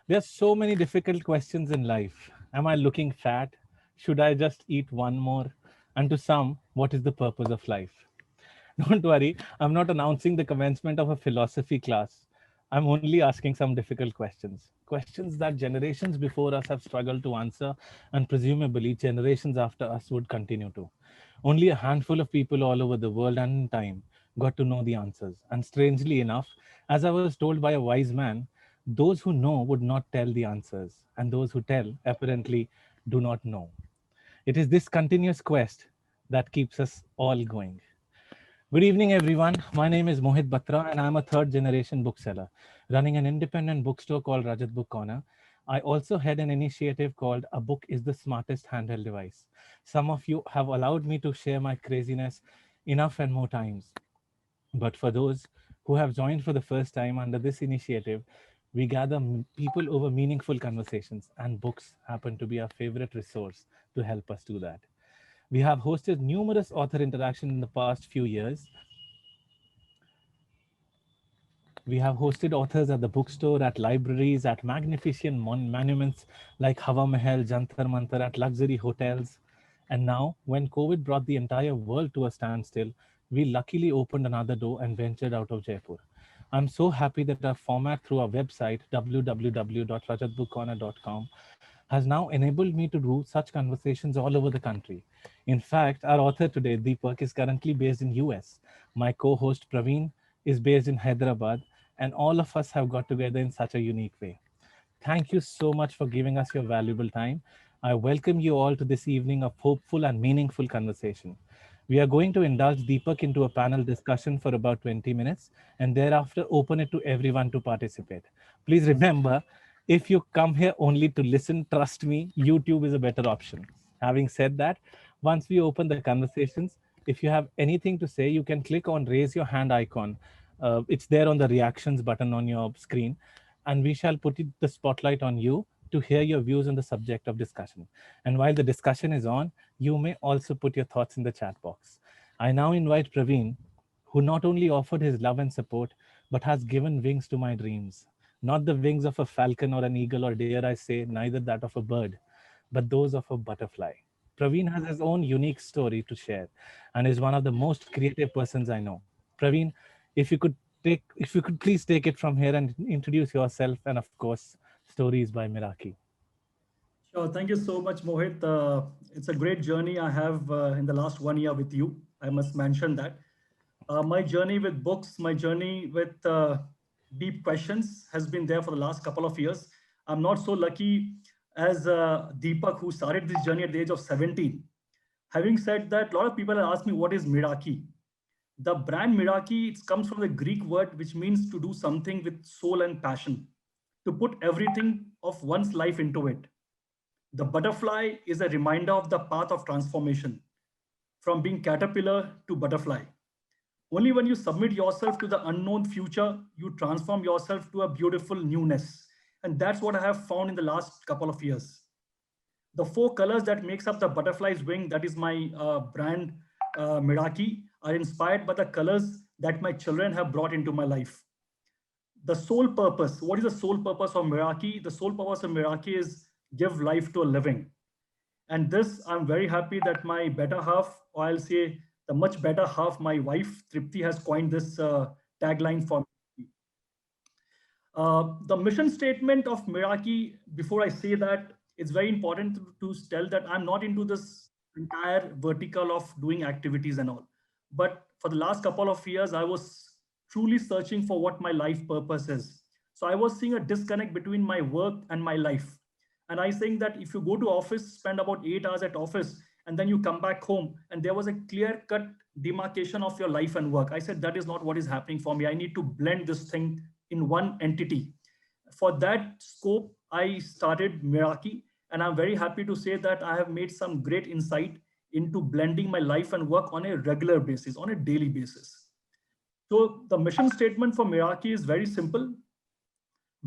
There are so many difficult questions in life. Am I looking fat? Should I just eat one more? And to some, what is the purpose of life? Don't worry, I'm not announcing the commencement of a philosophy class. I'm only asking some difficult questions. Questions that generations before us have struggled to answer, and presumably generations after us would continue to. Only a handful of people all over the world and in time got to know the answers. And strangely enough, as I was told by a wise man, those who know would not tell the answers, and those who tell apparently do not know. It is this continuous quest that keeps us all going. Good evening, everyone. My name is Mohit Batra, and I'm a third generation bookseller running an independent bookstore called Rajat Book Corner. I also head an initiative called A Book is the Smartest Handheld Device. Some of you have allowed me to share my craziness enough and more times. But for those who have joined for the first time under this initiative, we gather people over meaningful conversations, and books happen to be our favorite resource to help us do that. We have hosted numerous author interactions in the past few years. We have hosted authors at the bookstore, at libraries, at magnificent monuments like Hawa Mahal, Jantar Mantar, at luxury hotels. And now, when COVID brought the entire world to a standstill, we luckily opened another door and ventured out of Jaipur. I'm so happy that our format through our website, www.rajatbookcorner.com, has now enabled me to do such conversations all over the country. In fact, our author today, Deepak, is currently based in US. My co-host Praveen is based in Hyderabad, and all of us have got together in such a unique way. Thank you so much for giving us your valuable time. I welcome you all to this evening of hopeful and meaningful conversation. We are going to indulge Deepak into a panel discussion for about 20 minutes and thereafter open it to everyone to participate. Please remember, if you come here only to listen, trust me, YouTube is a better option. Having said that, once we open the conversations, if you have anything to say, you can click on raise your hand icon. It's there on the reactions button on your screen, and we shall put the spotlight on you to hear your views on the subject of discussion. And while the discussion is on, you may also put your thoughts in the chat box. I now invite Praveen, who not only offered his love and support, but has given wings to my dreams. Not the wings of a falcon or an eagle, or dare I say, neither that of a bird, but those of a butterfly. Praveen has his own unique story to share and is one of the most creative persons I know. Praveen, if you could please take it from here and introduce yourself and of course stories by Miraki. Sure. Thank you so much, Mohit. It's a great journey I have in the last 1 year with you. I must mention that. My journey with books, my journey with deep questions has been there for the last couple of years. I'm not so lucky as Deepak, who started this journey at the age of 17. Having said that, a lot of people have asked me, what is Miraki? The brand Miraki, it comes from the Greek word, which means to do something with soul and passion, to put everything of one's life into it. The butterfly is a reminder of the path of transformation from being caterpillar to butterfly. Only when you submit yourself to the unknown future, you transform yourself to a beautiful newness. And that's what I have found in the last couple of years. The four colors that makes up the butterfly's wing, that is my brand Miraki, are inspired by the colors that my children have brought into my life. The sole purpose, what is the sole purpose of Miraki? The sole purpose of Miraki is give life to a living. And this, I'm very happy that my better half, or I'll say the much better half, my wife, Tripti, has coined this tagline for me. The mission statement of Miraki, before I say that, it's very important to tell that I'm not into this entire vertical of doing activities and all. But for the last couple of years, I was truly searching for what my life purpose is. So I was seeing a disconnect between my work and my life. And I think that if you go to office, spend about 8 hours at office, and then you come back home, and there was a clear cut demarcation of your life and work. I said, that is not what is happening for me. I need to blend this thing in one entity. For that scope, I started Miraki, and I'm very happy to say that I have made some great insight into blending my life and work on a regular basis, on a daily basis. So the mission statement for Miraki is very simple.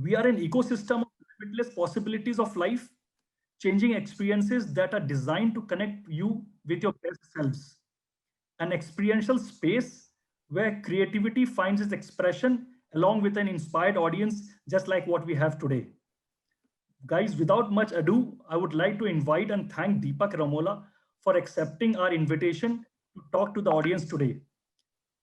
We are an ecosystem of limitless possibilities of life, changing experiences that are designed to connect you with your best selves. An experiential space where creativity finds its expression along with an inspired audience, just like what we have today. Guys, without much ado, I would like to invite and thank Deepak Ramola for accepting our invitation to talk to the audience today.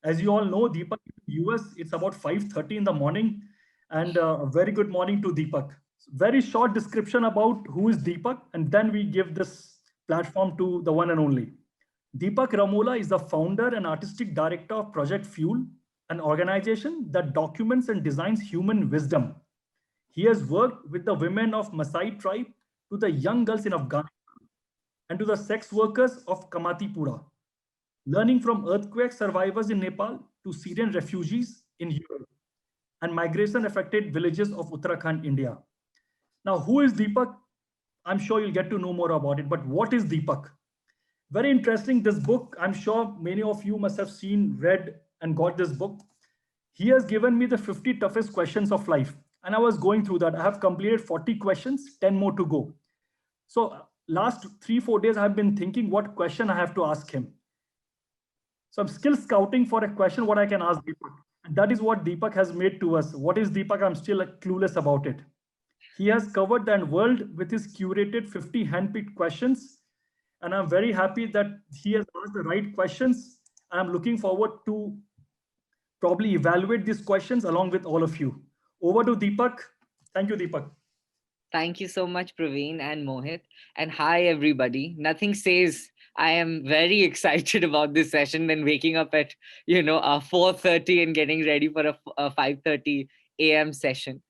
As you all know, Deepak in the US, it's about 5:30 in the morning. And a very good morning to Deepak. Very short description about who is Deepak, and then we give this platform to the one and only. Deepak Ramola is the founder and artistic director of Project Fuel, an organization that documents and designs human wisdom. He has worked with the women of Maasai tribe to the young girls in Afghanistan and to the sex workers of Kamatipura, learning from earthquake survivors in Nepal to Syrian refugees in Europe and migration affected villages of Uttarakhand, India. Now, who is Deepak? I'm sure you'll get to know more about it, but what is Deepak? Very interesting. This book, I'm sure many of you must have seen, read, and got this book. He has given me the 50 toughest questions of life. And I was going through that. I have completed 40 questions, 10 more to go. So, last 3, 4 days, I've been thinking what question I have to ask him. So, I'm still scouting for a question what I can ask Deepak. And that is what Deepak has made to us. What is Deepak? I'm still clueless about it. He has covered the world with his curated 50 handpicked questions. And I'm very happy that he has asked the right questions. I'm looking forward to probably evaluate these questions along with all of you. Over to Deepak. Thank you, Deepak. Thank you so much, Praveen and Mohit. And hi, everybody. Nothing says I am very excited about this session than waking up at, 4:30 and getting ready for a 5:30 a.m. session.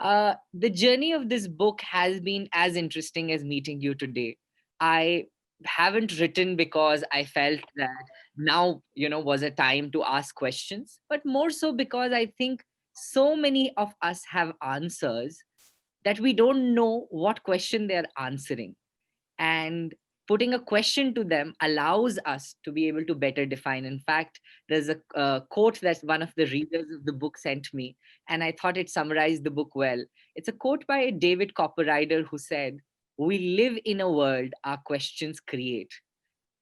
The journey of this book has been as interesting as meeting you today. I haven't written because I felt that now, was a time to ask questions, but more so because I think so many of us have answers that we don't know what question they're answering. And putting a question to them allows us to be able to better define. In fact, there's a quote that one of the readers of the book sent me, and I thought it summarized the book well. It's a quote by David Copperrider who said, "We live in a world our questions create."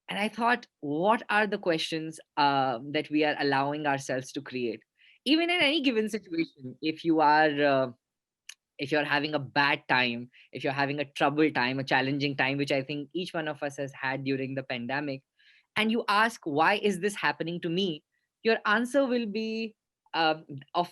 And I thought, what are the questions that we are allowing ourselves to create? Even in any given situation, if you're having a bad time, if you're having a troubled time, a challenging time, which I think each one of us has had during the pandemic, and you ask, why is this happening to me? Your answer will be uh, of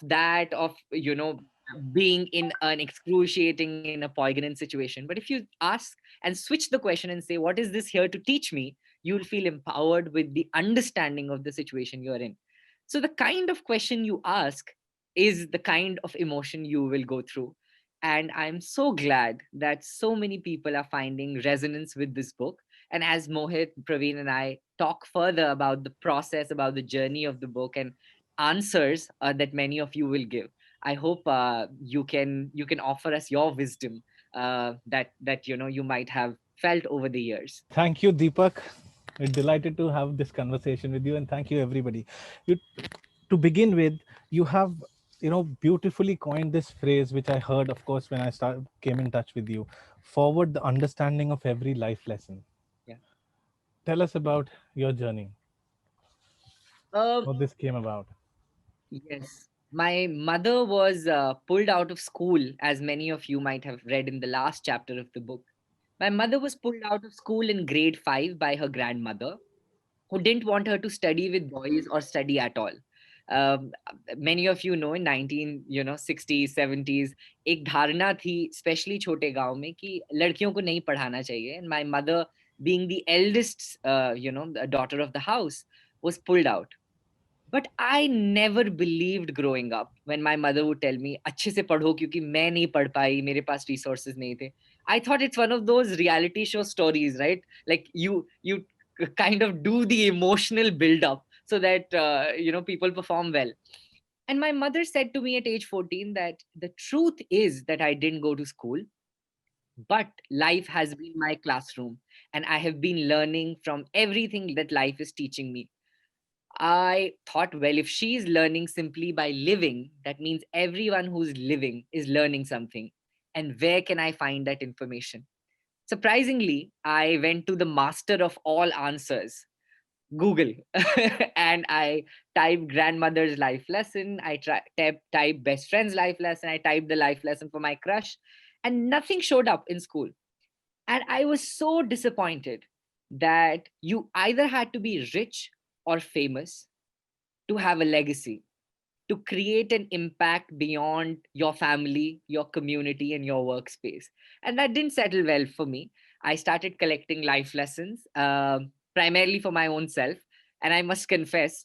being in an excruciating, in a poignant situation. But if you ask and switch the question and say, what is this here to teach me? You'll feel empowered with the understanding of the situation you're in. So the kind of question you ask is the kind of emotion you will go through. And I'm so glad that so many people are finding resonance with this book. And as Mohit, Praveen, and I talk further about the process, about the journey of the book, and answers that many of you will give, I hope you can offer us your wisdom that you might have felt over the years. Thank you, Deepak. We're delighted to have this conversation with you, and thank you, everybody. You, to begin with, you have beautifully coined this phrase, which I heard, of course, when I came in touch with you. Forward the understanding of every life lesson. Yeah. Tell us about your journey, Um, how this came about. Yes. My mother was pulled out of school, as many of you might have read in the last chapter of the book. My mother was pulled out of school in grade 5 by her grandmother, who didn't want her to study with boys or study at all. Um, Many of you know in 1960s 70s एक धारणा थी specially छोटे गांव में कि लड़कियों को नहीं पढ़ाना चाहिए, and my mother, being the eldest the daughter of the house, was pulled out. But I never believed growing up when my mother would tell me अच्छे से पढ़ो क्योंकि मैं नहीं पढ़ पाई, मेरे पास resources नहीं थे. I thought it's one of those reality show stories, right? Like you kind of do the emotional build up so that people perform well. And my mother said to me at age 14 that the truth is that I didn't go to school, but life has been my classroom, and I have been learning from everything that life is teaching me. I thought, well, if she's learning simply by living, that means everyone who's living is learning something. And where can I find that information? Surprisingly, I went to the master of all answers, Google, and I typed grandmother's life lesson. I typed best friend's life lesson. I typed the life lesson for my crush. and nothing showed up in school. And I was so disappointed that you either had to be rich or famous to have a legacy, to create an impact beyond your family, your community, and your workspace. And that didn't settle well for me. I started collecting life lessons, primarily for my own self. And I must confess,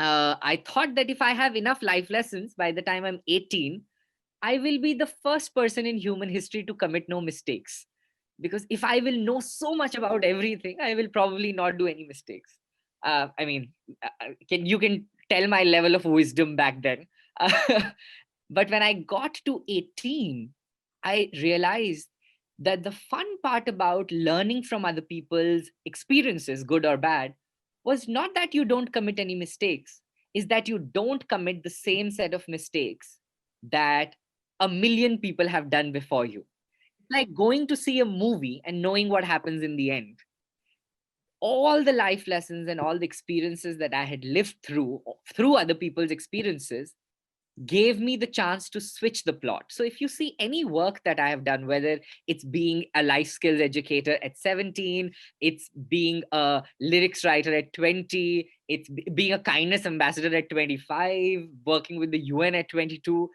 I thought that if I have enough life lessons by the time I'm 18, I will be the first person in human history to commit no mistakes. Because if I will know so much about everything, I will probably not do any mistakes. I mean, you can tell my level of wisdom back then. But when I got to 18, I realized that the fun part about learning from other people's experiences, good or bad, was not that you don't commit any mistakes, is that you don't commit the same set of mistakes that a million people have done before you. Like going to see a movie and knowing what happens in the end. All the life lessons and all the experiences that I had lived through other people's experiences, gave me the chance to switch the plot. So if you see any work that I have done, whether it's being a life skills educator at 17, it's being a lyrics writer at 20, it's being a kindness ambassador at 25, working with the UN at 22,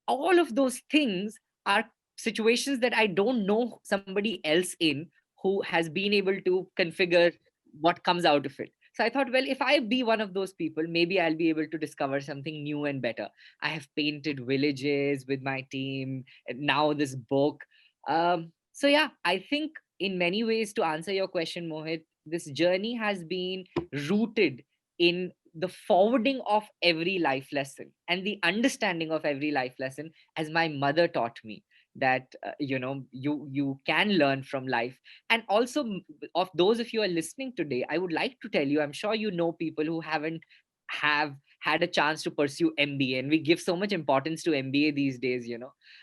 all of those things are situations that I don't know somebody else in who has been able to configure what comes out of it. So I thought, well, if I be one of those people, maybe I'll be able to discover something new and better. I have painted villages with my team, and now this book. So yeah, I think in many ways, to answer your question, Mohit, this journey has been rooted in the forwarding of every life lesson and the understanding of every life lesson, as my mother taught me, that you can learn from life. And also, of those of you who are listening today, I would like to tell you, I'm sure you know people who haven't have had a chance to pursue MBA, and we give so much importance to MBA these days.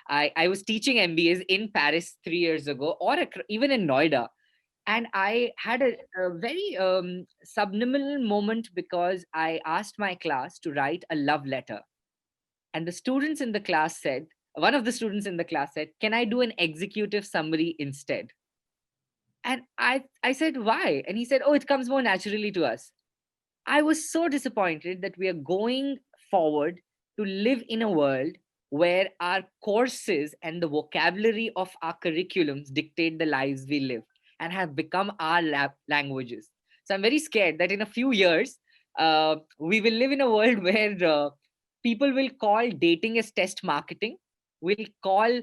I was teaching MBAs in Paris 3 years ago, or even in Noida, and I had a very subliminal moment, because I asked my class to write a love letter. And the students in the class said, one of the students in the class said, "Can I do an executive summary instead?" And I said, "Why?" And he said, "Oh, it comes more naturally to us." I was so disappointed that we are going forward to live in a world where our courses and the vocabulary of our curriculums dictate the lives we live and have become our languages. So I'm very scared that in a few years, we will live in a world where people will call dating as test marketing, will call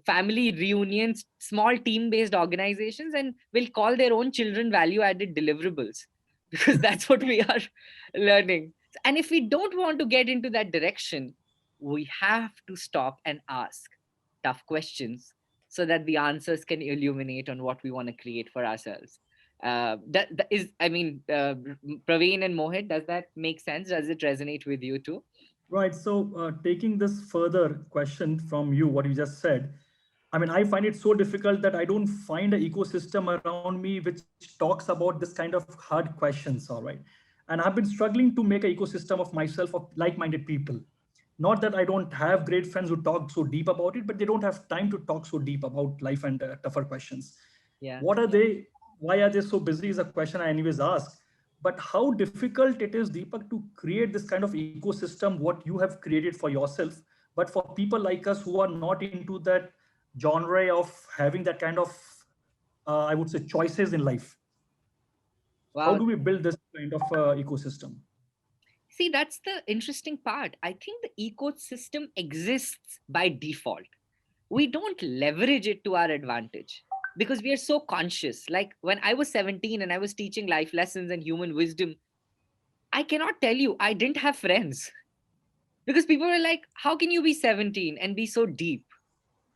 family reunions small team based organizations, and will call their own children value added deliverables, because that's what we are learning. And if we don't want to get into that direction, we have to stop and ask tough questions so that the answers can illuminate on what we want to create for ourselves. That is, I mean, Praveen and Mohit, does that make sense? Does it resonate with you too? Right. So, taking this further question from you, what you just said, I mean, I find it so difficult that I don't find an ecosystem around me which talks about this kind of hard questions. All right. And I've been struggling to make an ecosystem of myself of like minded people. Not that I don't have great friends who talk so deep about it, but they don't have time to talk so deep about life and tougher questions. Yeah. What are they? Why are they so busy? Is a question I anyways ask. But how difficult it is, Deepak, to create this kind of ecosystem, what you have created for yourself, but for people like us who are not into that genre of having that kind of, I would say, choices in life. How Wow. do we build this kind of ecosystem? See, that's the interesting part. I think the ecosystem exists by default. We don't leverage it to our advantage because we are so conscious. Like when I was 17 and I was teaching life lessons and human wisdom, I cannot tell you I didn't have friends, because people were like, how can you be 17 and be so deep?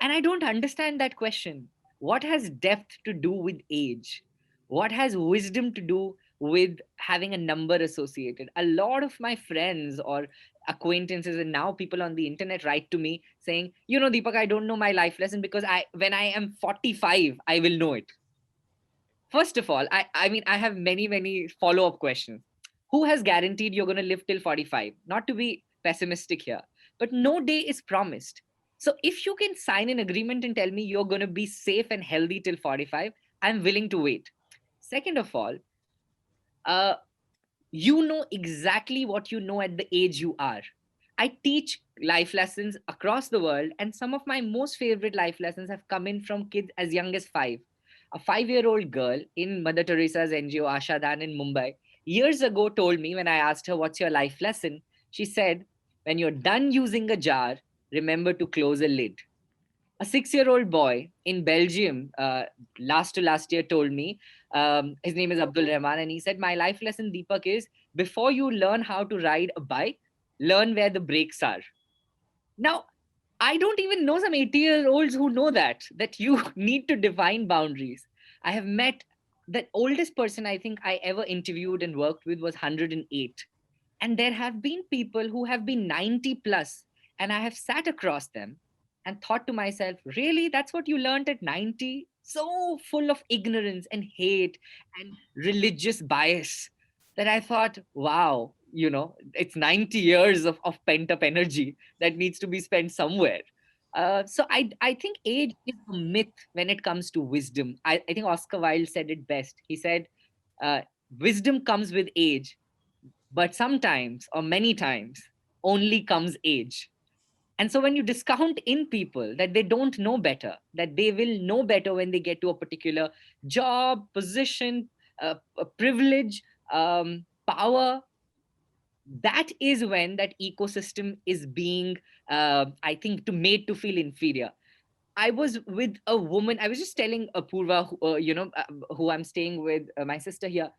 And I don't understand that question. What has depth to do with age? What has wisdom to do with having a number associated? A lot of my friends or acquaintances and now people on the internet write to me saying, Deepak, I don't know my life lesson because when I am 45, I will know it. First of all, I mean, I have many, many follow up questions. Who has guaranteed you're going to live till 45? Not to be pessimistic here, but no day is promised. So if you can sign an agreement and tell me you're going to be safe and healthy till 45, I'm willing to wait. Second of all, uh, you know exactly what you know at the age you are. I teach life lessons across the world, and some of my most favorite life lessons have come in from kids as young as 5. A 5-year-old girl in Mother Teresa's NGO Asha Dan in Mumbai years ago told me, when I asked her, "What's your life lesson?" She said, "When you're done using a jar, remember to close a lid." A 6-year-old boy in Belgium, last to last year, told me, his name is Abdul Rahman, and he said, "My life lesson, Deepak, is before you learn how to ride a bike, learn where the brakes are." Now, I don't even know some 80-year-olds who know that you need to define boundaries. I have met the oldest person I think I ever interviewed and worked with was 108. And there have been people who have been 90 plus, and I have sat across them and thought to myself, really, that's what you learned at 90? So full of ignorance and hate and religious bias that I thought, wow, it's 90 years of pent up energy that needs to be spent somewhere. So I think age is a myth when it comes to wisdom. I think Oscar Wilde said it best. He said, uh, wisdom comes with age, but sometimes or many times only comes age. And so when you discount in people that they don't know better, that they will know better when they get to a particular job, position, a privilege, power, that is when that ecosystem is being, I think, to made to feel inferior. I was with a woman. I was just telling Apurva, who I'm staying with, my sister here,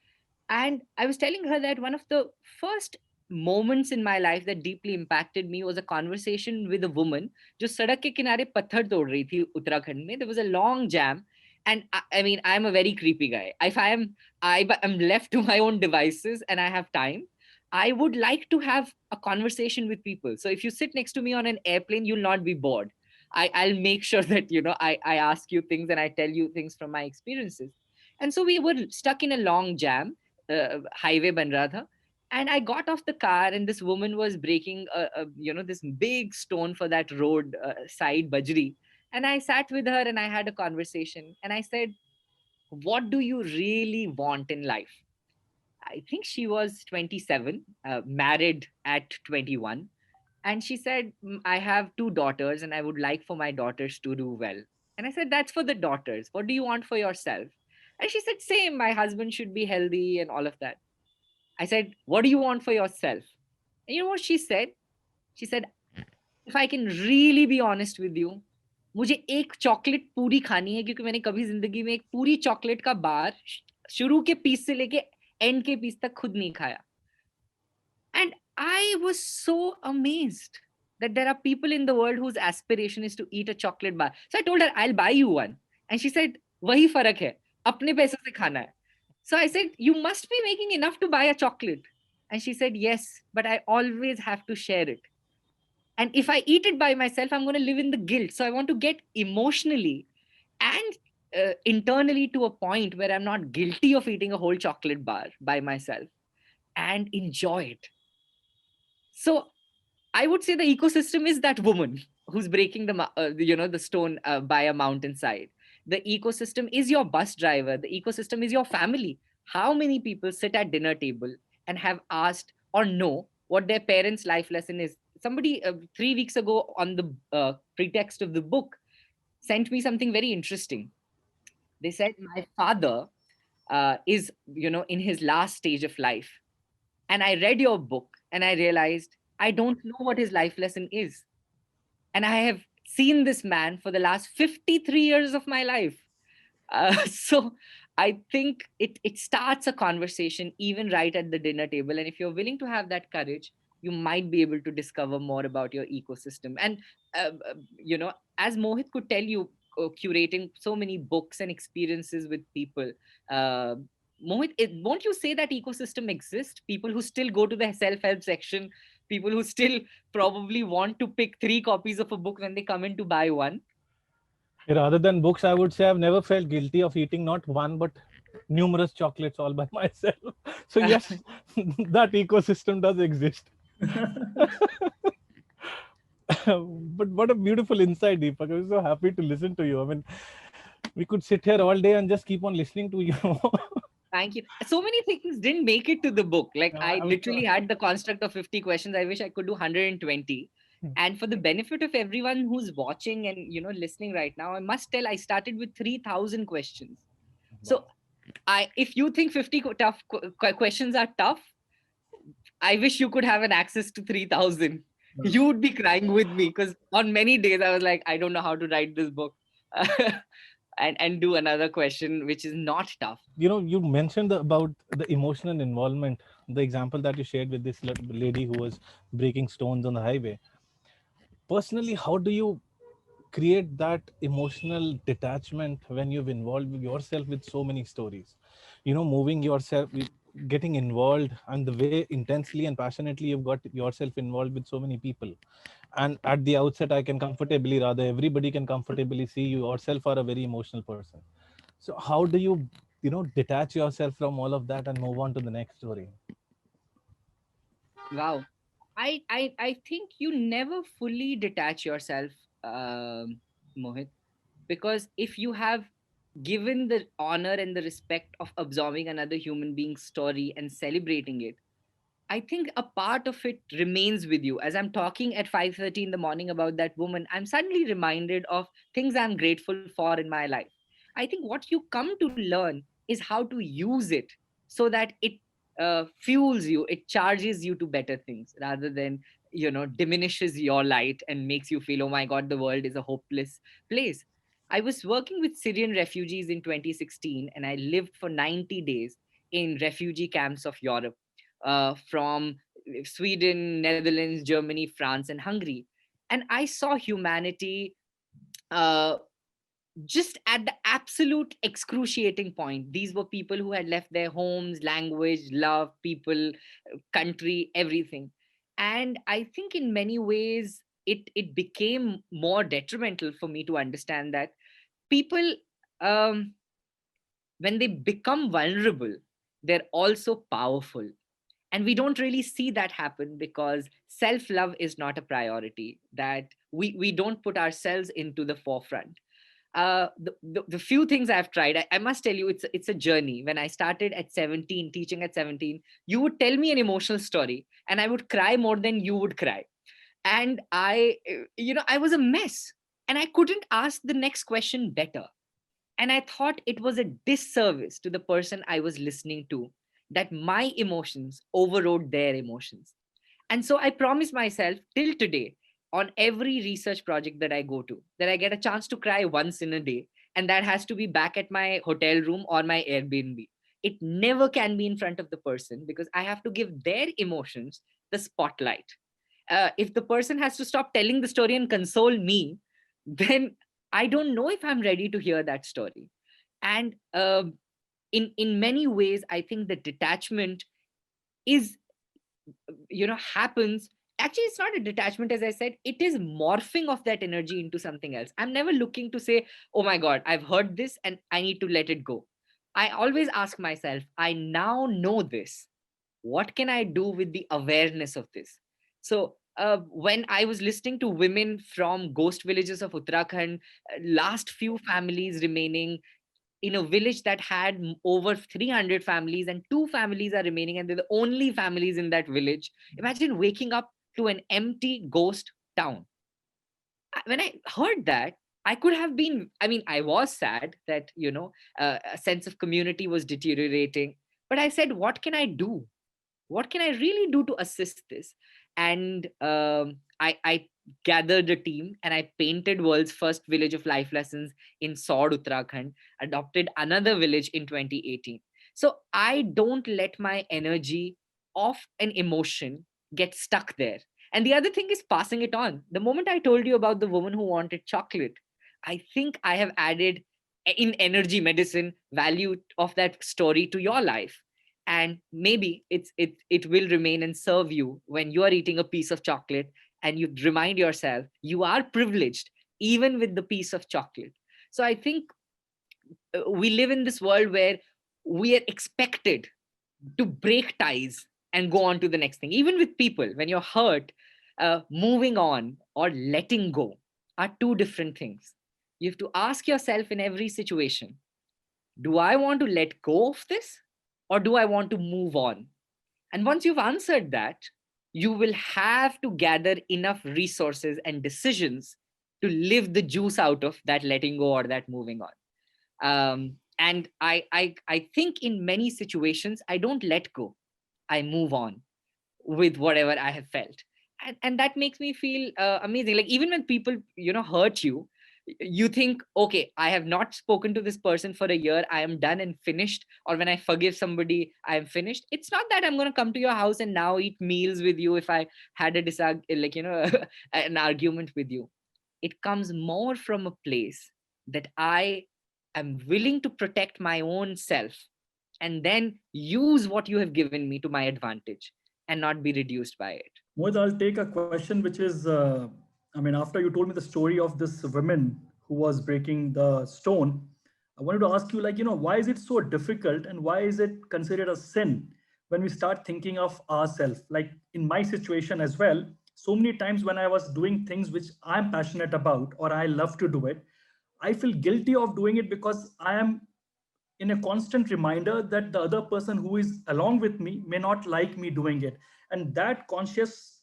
and I was telling her that one of the first moments in my life that deeply impacted me was a conversation with a woman जो सड़क के किनारे पत्थर तोड़ रही थी उत्तराखंड में. There was a long jam, and I mean, I'm a very creepy guy. If I am left to my own devices and I have time, I would like to have a conversation with people. So if you sit next to me on an airplane, you'll not be bored. I'll make sure that I ask you things and I tell you things from my experiences. And so we were stuck in a long jam, highway ban raha tha, and I got off the car, and this woman was breaking this big stone for that road side bajri. And I sat with her and I had a conversation, and I said, "What do you really want in life?" I think she was 27, married at 21. And she said, "I have two daughters and I would like for my daughters to do well." And I said, "That's for the daughters. What do you want for yourself?" And she said, "Same, my husband should be healthy and all of that." I said, "What do you want for yourself?" And you know what she said? She said, "If I can really be honest with you, मुझे एक chocolate पूरी खानी है, क्योंकि मैंने कभी जिंदगी में एक पूरी चॉकलेट का बार शुरू के पीस से लेके एंड के पीस तक खुद नहीं खाया." And I was so amazed that there are people in the world whose aspiration is to eat a chocolate bar. So I told her, "I'll buy you one." And she said, "Wahi farak hai, apne paise se khana hai." So I said, "You must be making enough to buy a chocolate." And she said, "Yes, but I always have to share it. And if I eat it by myself, I'm going to live in the guilt. So I want to get emotionally and internally to a point where I'm not guilty of eating a whole chocolate bar by myself and enjoy it." So I would say the ecosystem is that woman who's breaking the stone by a mountainside. The ecosystem is your bus driver. The ecosystem is your family. How many people sit at dinner table and have asked or know what their parents' life lesson is? Somebody 3 weeks ago, on the pretext of the book, sent me something very interesting. They said, "My father is in his last stage of life, and I read your book and I realized I don't know what his life lesson is. And I have seen this man for the last 53 years of my life." So I think it starts a conversation even right at the dinner table. And if you're willing to have that courage, you might be able to discover more about your ecosystem. And, as Mohit could tell you, curating so many books and experiences with people, uh, Mohit, won't you say that ecosystem exists? People who still go to the self-help section, people who still probably want to pick 3 copies of a book when they come in to buy one. Rather than books, I would say I've never felt guilty of eating not one but numerous chocolates all by myself. So yes, that ecosystem does exist. But what a beautiful insight, Deepak. I was so happy to listen to you. I mean, we could sit here all day and just keep on listening to you. Thank you. So many things didn't make it to the book. Like I I'm sure. literally had the construct of 50 questions. I wish I could do 120. And for the benefit of everyone who's watching and listening right now, I must tell I started with 3,000 questions. So if you think 50 questions are tough, I wish you could have an access to 3,000. You would be crying with me because on many days I was like, I don't know how to write this book. and do another question which is not tough. You mentioned about the emotional involvement, the example that you shared with this lady who was breaking stones on the highway. Personally, how do you create that emotional detachment when you've involved yourself with so many stories, moving yourself, getting involved, and the way intensely and passionately you've got yourself involved with so many people? And at the outset, I can comfortably, rather everybody can comfortably see you yourself are a very emotional person. So how do you detach yourself from all of that and move on to the next story? Wow. I think you never fully detach yourself, Mohit, because if you have given the honor and the respect of absorbing another human being's story and celebrating it, I think a part of it remains with you. As I'm talking at 5:30 in the morning about that woman, I'm suddenly reminded of things I'm grateful for in my life. I think what you come to learn is how to use it so that it fuels you, it charges you to better things rather than diminishes your light and makes you feel, oh my God, the world is a hopeless place. I was working with Syrian refugees in 2016 and I lived for 90 days in refugee camps of Europe, from Sweden, Netherlands, Germany, France, and Hungary. And I saw humanity uh, just at the absolute excruciating point. These were people who had left their homes, language, love, people, country, everything. And I think in many ways, it became more detrimental for me to understand that people, um, when they become vulnerable, they're also powerful. And we don't really see that happen because self love is not a priority, that we don't put ourselves into the forefront. The few things I've tried, I must tell you, it's a journey. When I started at 17, teaching at 17, you would tell me an emotional story and I would cry more than you would cry. And I was a mess and I couldn't ask the next question better. And I thought it was a disservice to the person I was listening to that my emotions overrode their emotions. And so I promise myself till today, on every research project that I go to, that I get a chance to cry once in a day. And that has to be back at my hotel room or my Airbnb. It never can be in front of the person because I have to give their emotions the spotlight. If the person has to stop telling the story and console me, then I don't know if I'm ready to hear that story. And in many ways, I think the detachment is happens. Actually, it's not a detachment, as I said, it is morphing of that energy into something else. I'm never looking to say, oh my God, I've heard this and I need to let it go. I always ask myself, I now know this, what can I do with the awareness of this? So when I was listening to women from ghost villages of Uttarakhand, last few families remaining in a village that had over 300 families, and two families are remaining and they're the only families in that village. Imagine waking up to an empty ghost town. When I heard that, I could have been, I mean, I was sad that a sense of community was deteriorating, but I said, what can I do? What can I really do to assist this? And I gathered a team and I painted world's first village of life lessons in Sod, Uttarakhand, adopted another village in 2018. So I don't let my energy of an emotion get stuck there. And the other thing is passing it on. The moment I told you about the woman who wanted chocolate, I think I have added in energy medicine value of that story to your life. And maybe it will remain and serve you when you are eating a piece of chocolate and you remind yourself you are privileged even with the piece of chocolate. So I think we live in this world where we are expected to break ties and go on to the next thing. Even with people, when you're hurt, moving on or letting go are two different things. You have to ask yourself in every situation, do I want to let go of this or do I want to move on? And once you've answered that, you will have to gather enough resources and decisions to live the juice out of that letting go or that moving on. And I think in many situations, I don't let go. I move on with whatever I have felt. And that makes me feel amazing. Like even when people, hurt you, you think, okay, I have not spoken to this person for a year. I am done and finished. Or when I forgive somebody, I am finished. It's not that I'm going to come to your house and now eat meals with you if I had an argument with you. It comes more from a place that I am willing to protect my own self and then use what you have given me to my advantage and not be reduced by it. Mohit, I'll take a question which is, I mean, after you told me the story of this woman who was breaking the stone, I wanted to ask you, like, why is it so difficult and why is it considered a sin when we start thinking of ourselves? Like in my situation as well, so many times when I was doing things which I'm passionate about or I love to do it, I feel guilty of doing it because I am in a constant reminder that the other person who is along with me may not like me doing it. And that conscious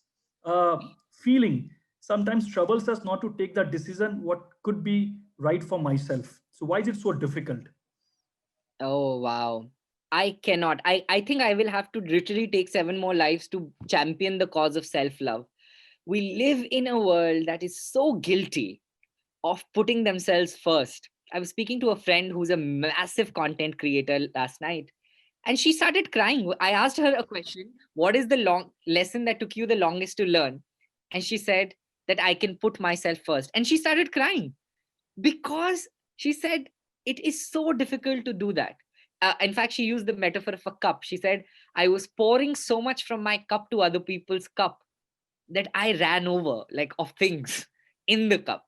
feeling sometimes troubles us not to take that decision what could be right for myself. So why is it so difficult? Oh, wow. I cannot. I think I will have to literally take 7 more lives to champion the cause of self love. We live in a world that is so guilty of putting themselves first. I was speaking to a friend who's a massive content creator last night, and she started crying. I asked her a question: what is the long lesson that took you the longest to learn? And she said that I can put myself first. And she started crying because she said it is so difficult to do that. In fact, she used the metaphor of a cup. She said, I was pouring so much from my cup to other people's cup that I ran over, like, of things in the cup.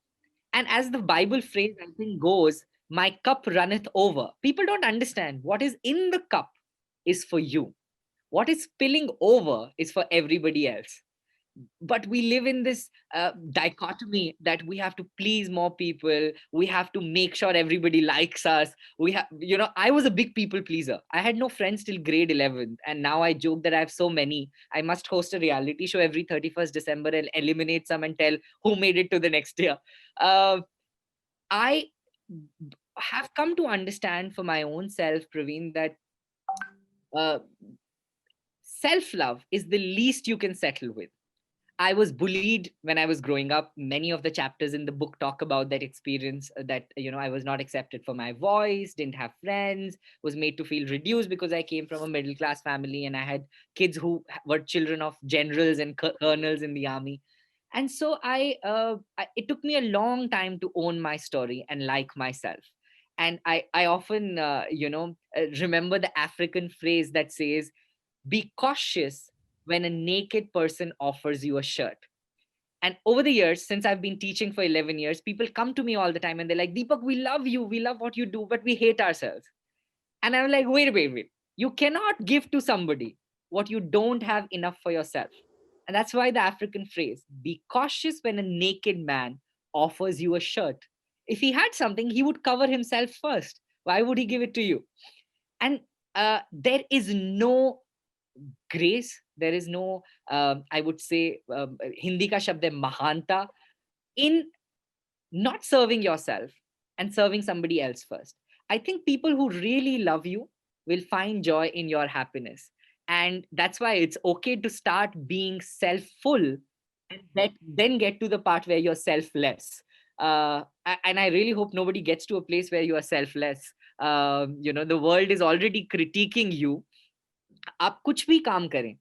And as the Bible phrase, I think, goes, my cup runneth over. People don't understand what is in the cup is for you. What is spilling over is for everybody else. But we live in this dichotomy that we have to please more people. We have to make sure everybody likes us. I was a big people pleaser. I had no friends till grade 11th, and now I joke that I have so many. I must host a reality show every 31st December and eliminate some and tell who made it to the next year. I have come to understand for my own self, Praveen, that uh, self love is the least you can settle with. I was bullied when I was growing up. Many of the chapters in the book talk about that experience, that, I was not accepted for my voice, didn't have friends, was made to feel reduced because I came from a middle class family and I had kids who were children of generals and colonels in the army. And so it took me a long time to own my story and like myself. And I often, remember the African phrase that says, be cautious when a naked person offers you a shirt. And over the years, since I've been teaching for 11 years, people come to me all the time and they're like, Deepak, we love you. We love what you do, but we hate ourselves. And I'm like, wait. You cannot give to somebody what you don't have enough for yourself. And that's why the African phrase, be cautious when a naked man offers you a shirt. If he had something, he would cover himself first. Why would he give it to you? And there is no grace. There is no, I would say, Hindi ka shabd hai mahanta, in not serving yourself and serving somebody else first. I think people who really love you will find joy in your happiness. And that's why it's okay to start being self-full and then get to the part where you're selfless. And I really hope nobody gets to a place where you are selfless. The world is already critiquing you. आप कुछ भी काम करें,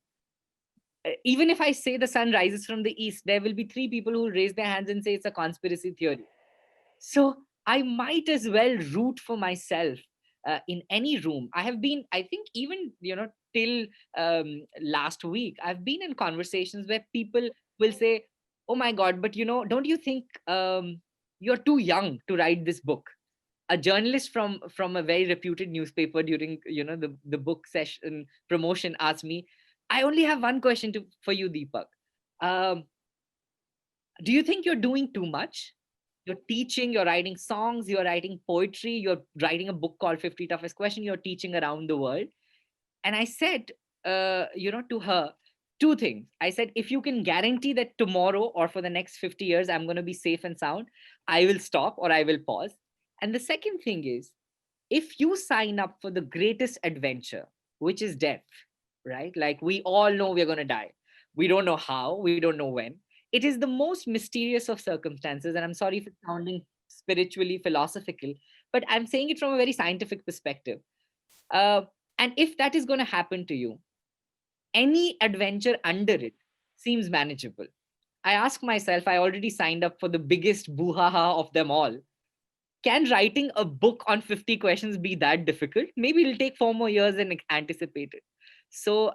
even if I say the sun rises from the east, there will be 3 people who will raise their hands and say it's a conspiracy theory. So I might as well root for myself in any room. I have been, I think, even, till last week, I've been in conversations where people will say, oh my God, but, don't you think you're too young to write this book? A journalist from a very reputed newspaper during, the book session promotion asked me, I only have one question for you, Deepak. Do you think you're doing too much? You're teaching, you're writing songs, you're writing poetry, you're writing a book called 50 Toughest Question, you're teaching around the world. And I said, to her, two things. I said, if you can guarantee that tomorrow or for the next 50 years, I'm going to be safe and sound, I will stop or I will pause. And the second thing is, if you sign up for the greatest adventure, which is death, right? Like we all know we're going to die. We don't know how, we don't know when. It is the most mysterious of circumstances. And I'm sorry for sounding spiritually philosophical, but I'm saying it from a very scientific perspective. Uh, and if that is going to happen to you, any adventure under it seems manageable. I ask myself, I already signed up for the biggest boo-ha-ha of them all. Can writing a book on 50 questions be that difficult? Maybe it'll take 4 more years than anticipated. So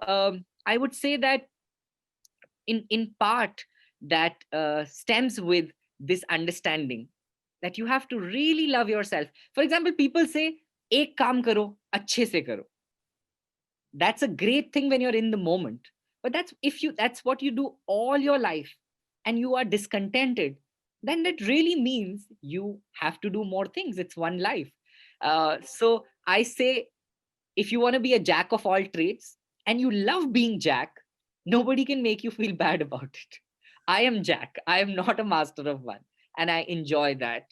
I would say that in part that stems with this understanding that you have to really love yourself. For example, people say, ek kaam karo, achhe se karo. That's a great thing when you're in the moment. But that's what you do all your life and you are discontented, then that really means you have to do more things. It's one life. So I say, if you want to be a jack of all trades and you love being Jack, nobody can make you feel bad about it. I am Jack. I am not a master of one. And I enjoy that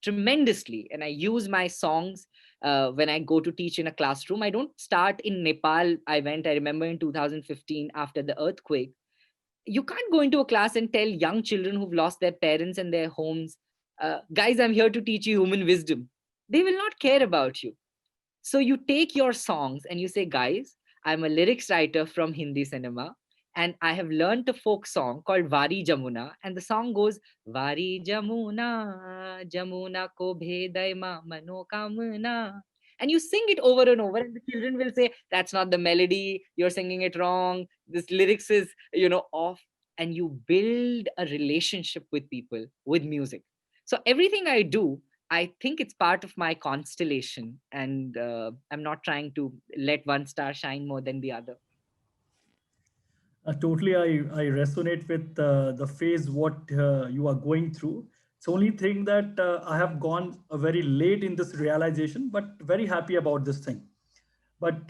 tremendously. And I use my songs when I go to teach in a classroom. I don't start in Nepal. I remember in 2015 after the earthquake. You can't go into a class and tell young children who've lost their parents and their homes, guys, I'm here to teach you human wisdom. They will not care about you. So you take your songs and you say, guys, I'm a lyrics writer from Hindi cinema and I have learned a folk song called Vari Jamuna. And the song goes, Vari Jamuna, Jamuna ko bhedai ma mano kamna. And you sing it over and over, and the children will say, that's not the melody, you're singing it wrong, this lyrics is, off. And you build a relationship with people, with music. So everything I do, I think it's part of my constellation, and I'm not trying to let one star shine more than the other. Totally, I resonate with the phase what you are going through. It's only thing that I have gone very late in this realization, but very happy about this thing. But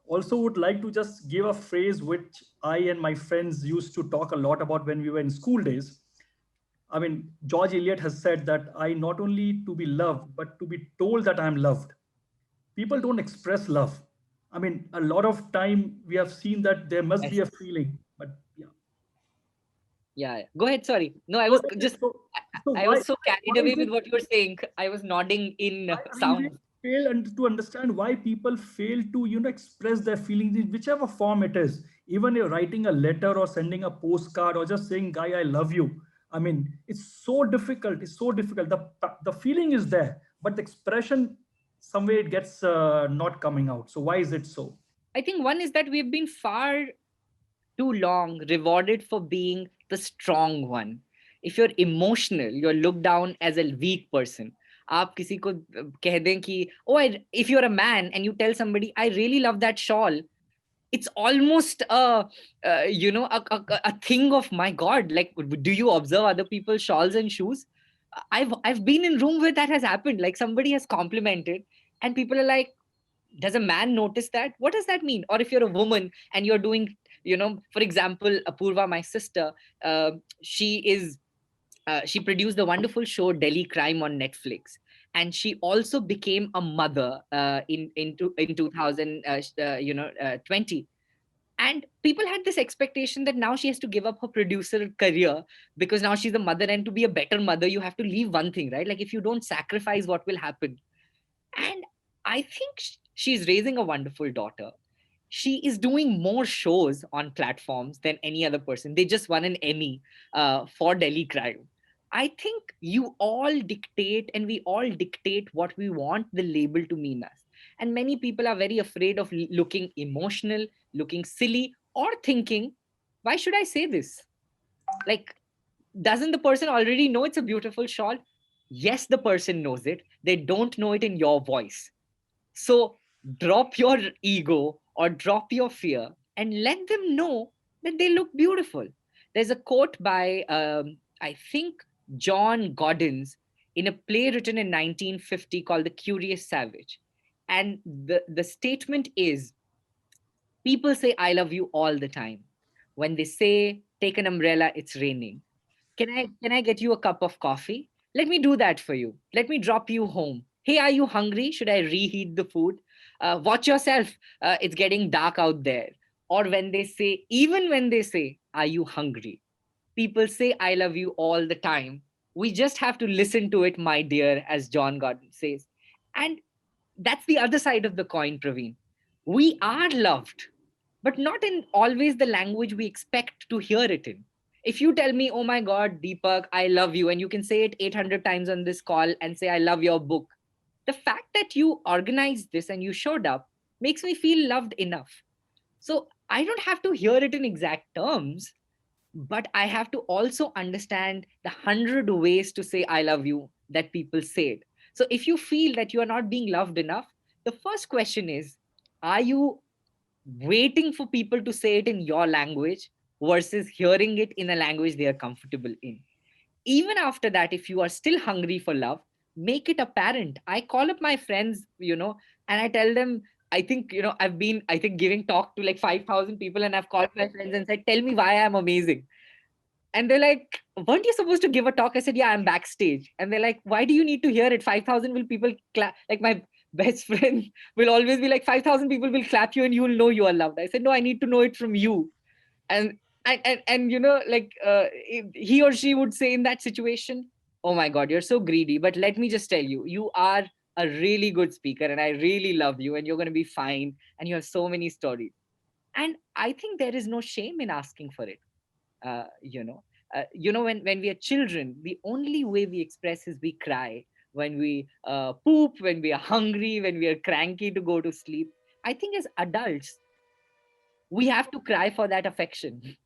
also would like to just give a phrase which I and my friends used to talk a lot about when we were in school days. I mean, George Eliot has said that I not only to be loved, but to be told that I'm loved. People don't express love. I mean, a lot of time we have seen that there must be Yes. a feeling, but yeah. Yeah. Go ahead. Sorry. No, I So, was just, so I was so why carried is away with it what you were saying. I was nodding in I really sound. fail to understand why people fail to express their feelings in whichever form it is. Even you're writing a letter or sending a postcard or just saying, "Guy, I love you." I mean, it's so difficult. It's so difficult. The feeling is there, but the expression somewhere it gets not coming out. So why is it so? I think one is that we've been far too long rewarded for being the strong one. If you're emotional, you're looked down as a weak person. आप किसी को कह दें कि if you're a man and you tell somebody I really love that shawl, it's almost a thing of, my god, like, do you observe other people's shawls and shoes? I've been in room where that has happened, like somebody has complimented and people are like, does a man notice that? What does that mean? Or if you're a woman and you're doing, for example, Apurva, my sister, uh, she is she produced the wonderful show Delhi Crime on Netflix, and she also became a mother in 2020. And people had this expectation that now she has to give up her producer career because now she's a mother, and to be a better mother you have to leave one thing, right? Like if you don't sacrifice, what will happen? And I think she's raising a wonderful daughter. She is doing more shows on platforms than any other person. They just won an Emmy for Delhi Crime. I think you all dictate, and we all dictate what we want the label to mean us. And many people are very afraid of looking emotional, looking silly, or thinking, why should I say this? Like, doesn't the person already know it's a beautiful shawl? Yes, the person knows it. They don't know it in your voice. So drop your ego or drop your fear and let them know that they look beautiful. There's a quote by I think, John Gordon's in a play written in 1950 called The Curious Savage. And the statement is, people say, I love you all the time. When they say, take an umbrella, it's raining. Can I get you a cup of coffee? Let me do that for you. Let me drop you home. Hey, are you hungry? Should I reheat the food? Watch yourself. It's getting dark out there. Or when they say, even when they say, are you hungry? People say, I love you all the time. We just have to listen to it, my dear, as John Gordon says. And that's the other side of the coin, Praveen. We are loved, but not in always the language we expect to hear it in. If you tell me, oh my God, Deepak, I love you, and you can say it 800 times on this call and say, I love your book, the fact that you organized this and you showed up makes me feel loved enough. So I don't have to hear it in exact terms, but I have to also understand the 100 ways to say I love you that people say it. So if you feel that you are not being loved enough, the first question is, are you waiting for people to say it in your language versus hearing it in a language they are comfortable in? Even after that, if you are still hungry for love, make it apparent. I call up my friends, and I tell them, I think, I've been, I think, giving talk to like 5,000 people, and I've called my friends and said, tell me why I'm amazing. And they're like, weren't you supposed to give a talk? I said, yeah, I'm backstage. And they're like, why do you need to hear it? 5,000 will people clap. Like my best friend will always be like, 5,000 people will clap you and you will know you are loved. I said, no, I need to know it from you. And like he or she would say in that situation, oh my God, you're so greedy. But let me just tell you, you are a really good speaker and I really love you and you're going to be fine. And you have so many stories. And I think there is no shame in asking for it. uh, you know when we are children, the only way we express is we cry. When we poop, when we are hungry, when we are cranky to go to sleep. I think as adults, we have to cry for that affection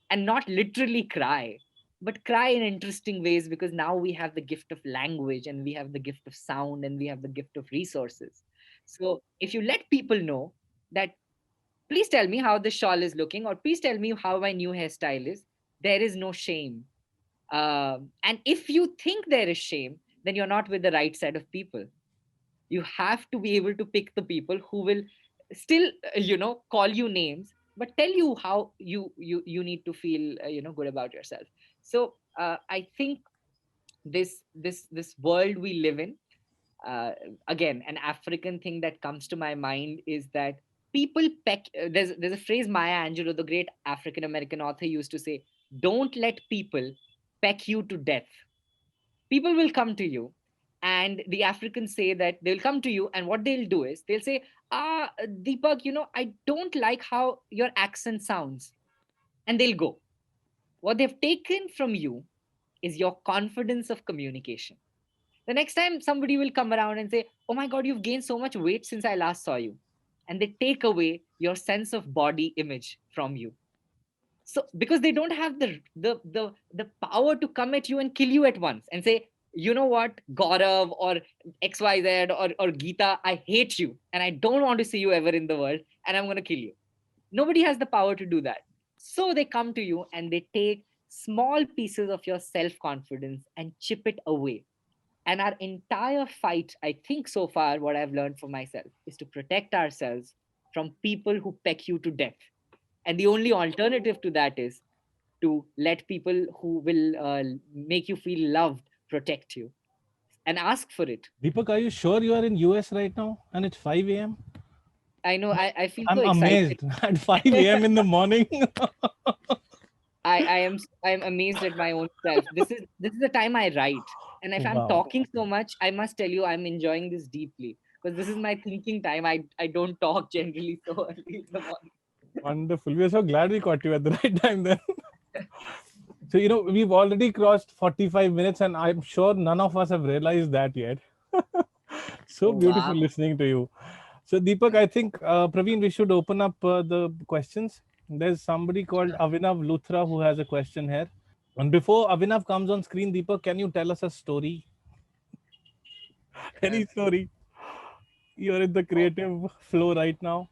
and not literally cry, but cry in interesting ways, because now we have the gift of language and we have the gift of sound and we have the gift of resources. So if you let people know that, please tell me how the shawl is looking, or please tell me how my new hairstyle is, there is no shame. And if you think there is shame, then you're not with the right set of people. You have to be able to pick the people who will still, call you names, but tell you how you need to feel, good about yourself. So I think this world we live in, uh, again, an African thing that comes to my mind is that people peck. There's a phrase Maya Angelou, the great African American author, used to say: "Don't let people peck you to death. People will come to you." And the Africans say that they'll come to you, and what they'll do is they'll say, Deepak, I don't like how your accent sounds. And they'll go. What they've taken from you is your confidence of communication. The next time somebody will come around and say, oh my God, you've gained so much weight since I last saw you. And they take away your sense of body image from you. So because they don't have the power to come at you and kill you at once and say, you know what, Gaurav or XYZ or Geeta, I hate you and I don't want to see you ever in the world and I'm going to kill you. Nobody has the power to do that. So they come to you and they take small pieces of your self confidence and chip it away. And our entire fight, I think so far, what I've learned for myself is to protect ourselves from people who peck you to death. And the only alternative to that is to let people who will make you feel loved protect you and ask for it. Deepak, are you sure you are in US right now and it's 5 a.m.? I know, I feel so I'm excited. amazed at 5 a.m. in the morning. I'm amazed at my own self. This is the time I write. And if I'm Wow. talking so much, I must tell you I'm enjoying this deeply because this is my thinking time. I don't talk generally so early in the morning. Wonderful. We are so glad we caught you at the right time then. So, we've already crossed 45 minutes, and I'm sure none of us have realized that yet. So Oh, beautiful wow. listening to you. So, Deepak, I think, Praveen, we should open up the questions. There's somebody called Sure. Avinav Luthra who has a question here. And before Avinav comes on screen, Deepak, can you tell us a story? Uh, Any story? You're in the oh, creative flow right now.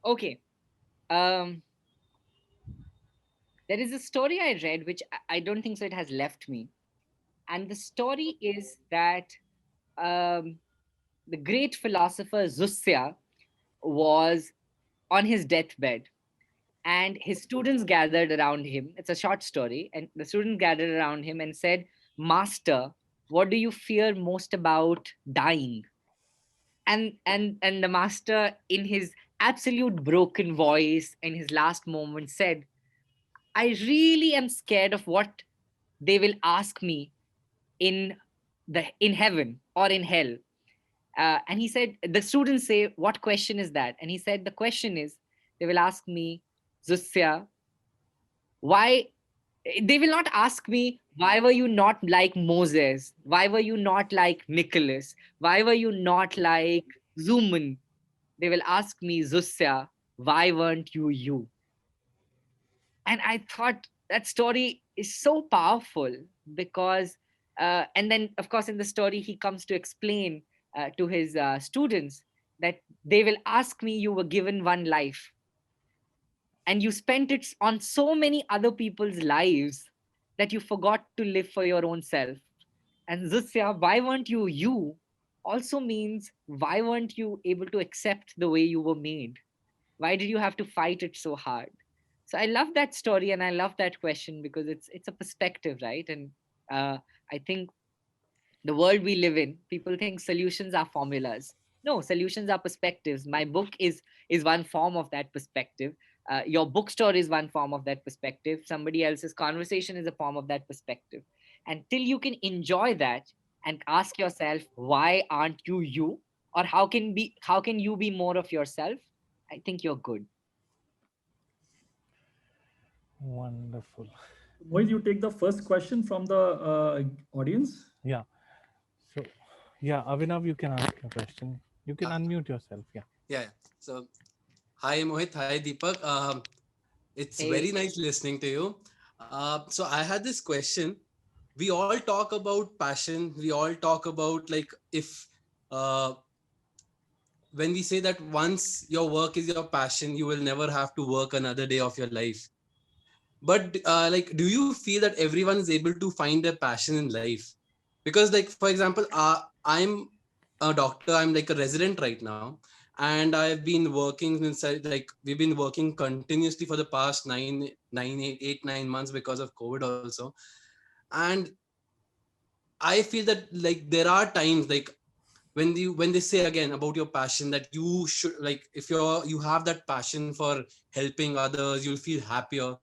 okay. Um, There is a story I read, which I don't think so it has left me. And the story is that um, the great philosopher Zusya was on his deathbed, and his students gathered around him. It's a short story, and the students gathered around him and said, "Master, what do you fear most about dying?" And the master, in his absolute broken voice, in his last moment, said, "I really am scared of what they will ask me in in heaven or in hell." And he said, the students say, "What question is that?" And he said, "The question is, they will ask me, Zusya, why?" They will not ask me, "Why were you not like Moses? Why were you not like Nicholas? Why were you not like Zuman?" They will ask me, "Zusya, why weren't you you?" And I thought that story is so powerful because, and then of course in the story he comes to explain to his students that they will ask me, "You were given one life and you spent it on so many other people's lives that you forgot to live for your own self." And Zusya, why weren't you you, also means, why weren't you able to accept the way you were made? Why did you have to fight it so hard? So I love that story and I love that question because it's a perspective, right? And I think the world we live in, people think solutions are formulas. No, solutions are perspectives. My book is one form of that perspective. Your bookstore is one form of that perspective. Somebody else's conversation is a form of that perspective. And till you can enjoy that and ask yourself, why aren't you you? Or how can you be more of yourself? I think you're good. Wonderful. Mohit, you take the first question from the audience. Yeah. So, yeah, Avinav, you can ask a question. You can Uh, unmute yourself. Yeah. yeah. So, hi Mohit, hi Deepak. It's very Hey. nice listening to you. So I had this question. We all talk about passion. We all talk about like if uh, when we say that once your work is your passion, you will never have to work another day of your life. But like, do you feel that everyone is able to find their passion in life? Because like, for example, I'm a doctor. I'm like a resident right now, and I've been working inside, like we've been working continuously for the past 9 8 9 months because of COVID also. And I feel that like there are times like when they say again about your passion, that you should, like, if you have that passion for helping others, you'll feel happier.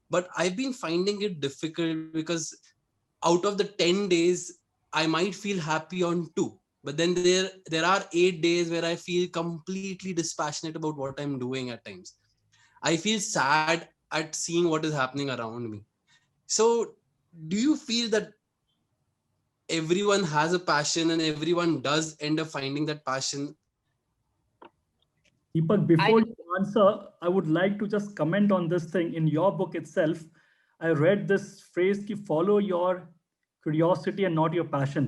But I've been finding it difficult because out of the 10 days I might feel happy on 2, but then there are 8 days where I feel completely dispassionate about what I'm doing. At times I feel sad at seeing what is happening around me. So do you feel that everyone has a passion and everyone does end up finding that passion? Deepak, I before you answer, I would like to just comment on this thing. In your book itself, I read this phrase, ki follow your curiosity and not your passion.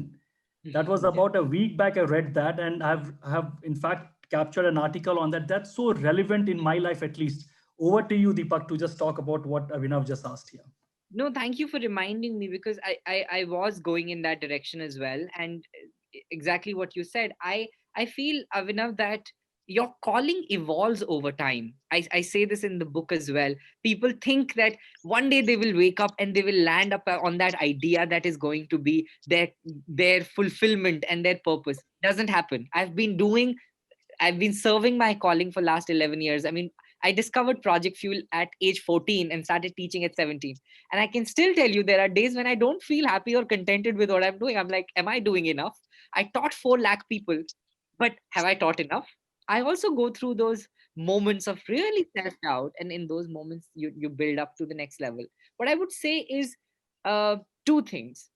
That was yeah. about a week back. I read that, and I have in fact captured an article on that. That's so relevant in my life, at least. Over to you, Deepak, to just talk about what Abhinav just asked here. No, thank you for reminding me because I was going in that direction as well. And exactly what you said, I feel, Avinav, that your calling evolves over time. I say this in the book as well. People think that one day they will wake up and they will land up on that idea that is going to be their fulfillment and their purpose. Doesn't happen. I've been serving my calling for last 11 years. I mean, I discovered Project Fuel at age 14 and started teaching at 17. And I can still tell you there are days when I don't feel happy or contented with what I'm doing. I'm like, am I doing enough? I taught 4 lakh people, but have I taught enough? I also go through those moments of really self doubt. And in those moments, you build up to the next level. What I would say is two things.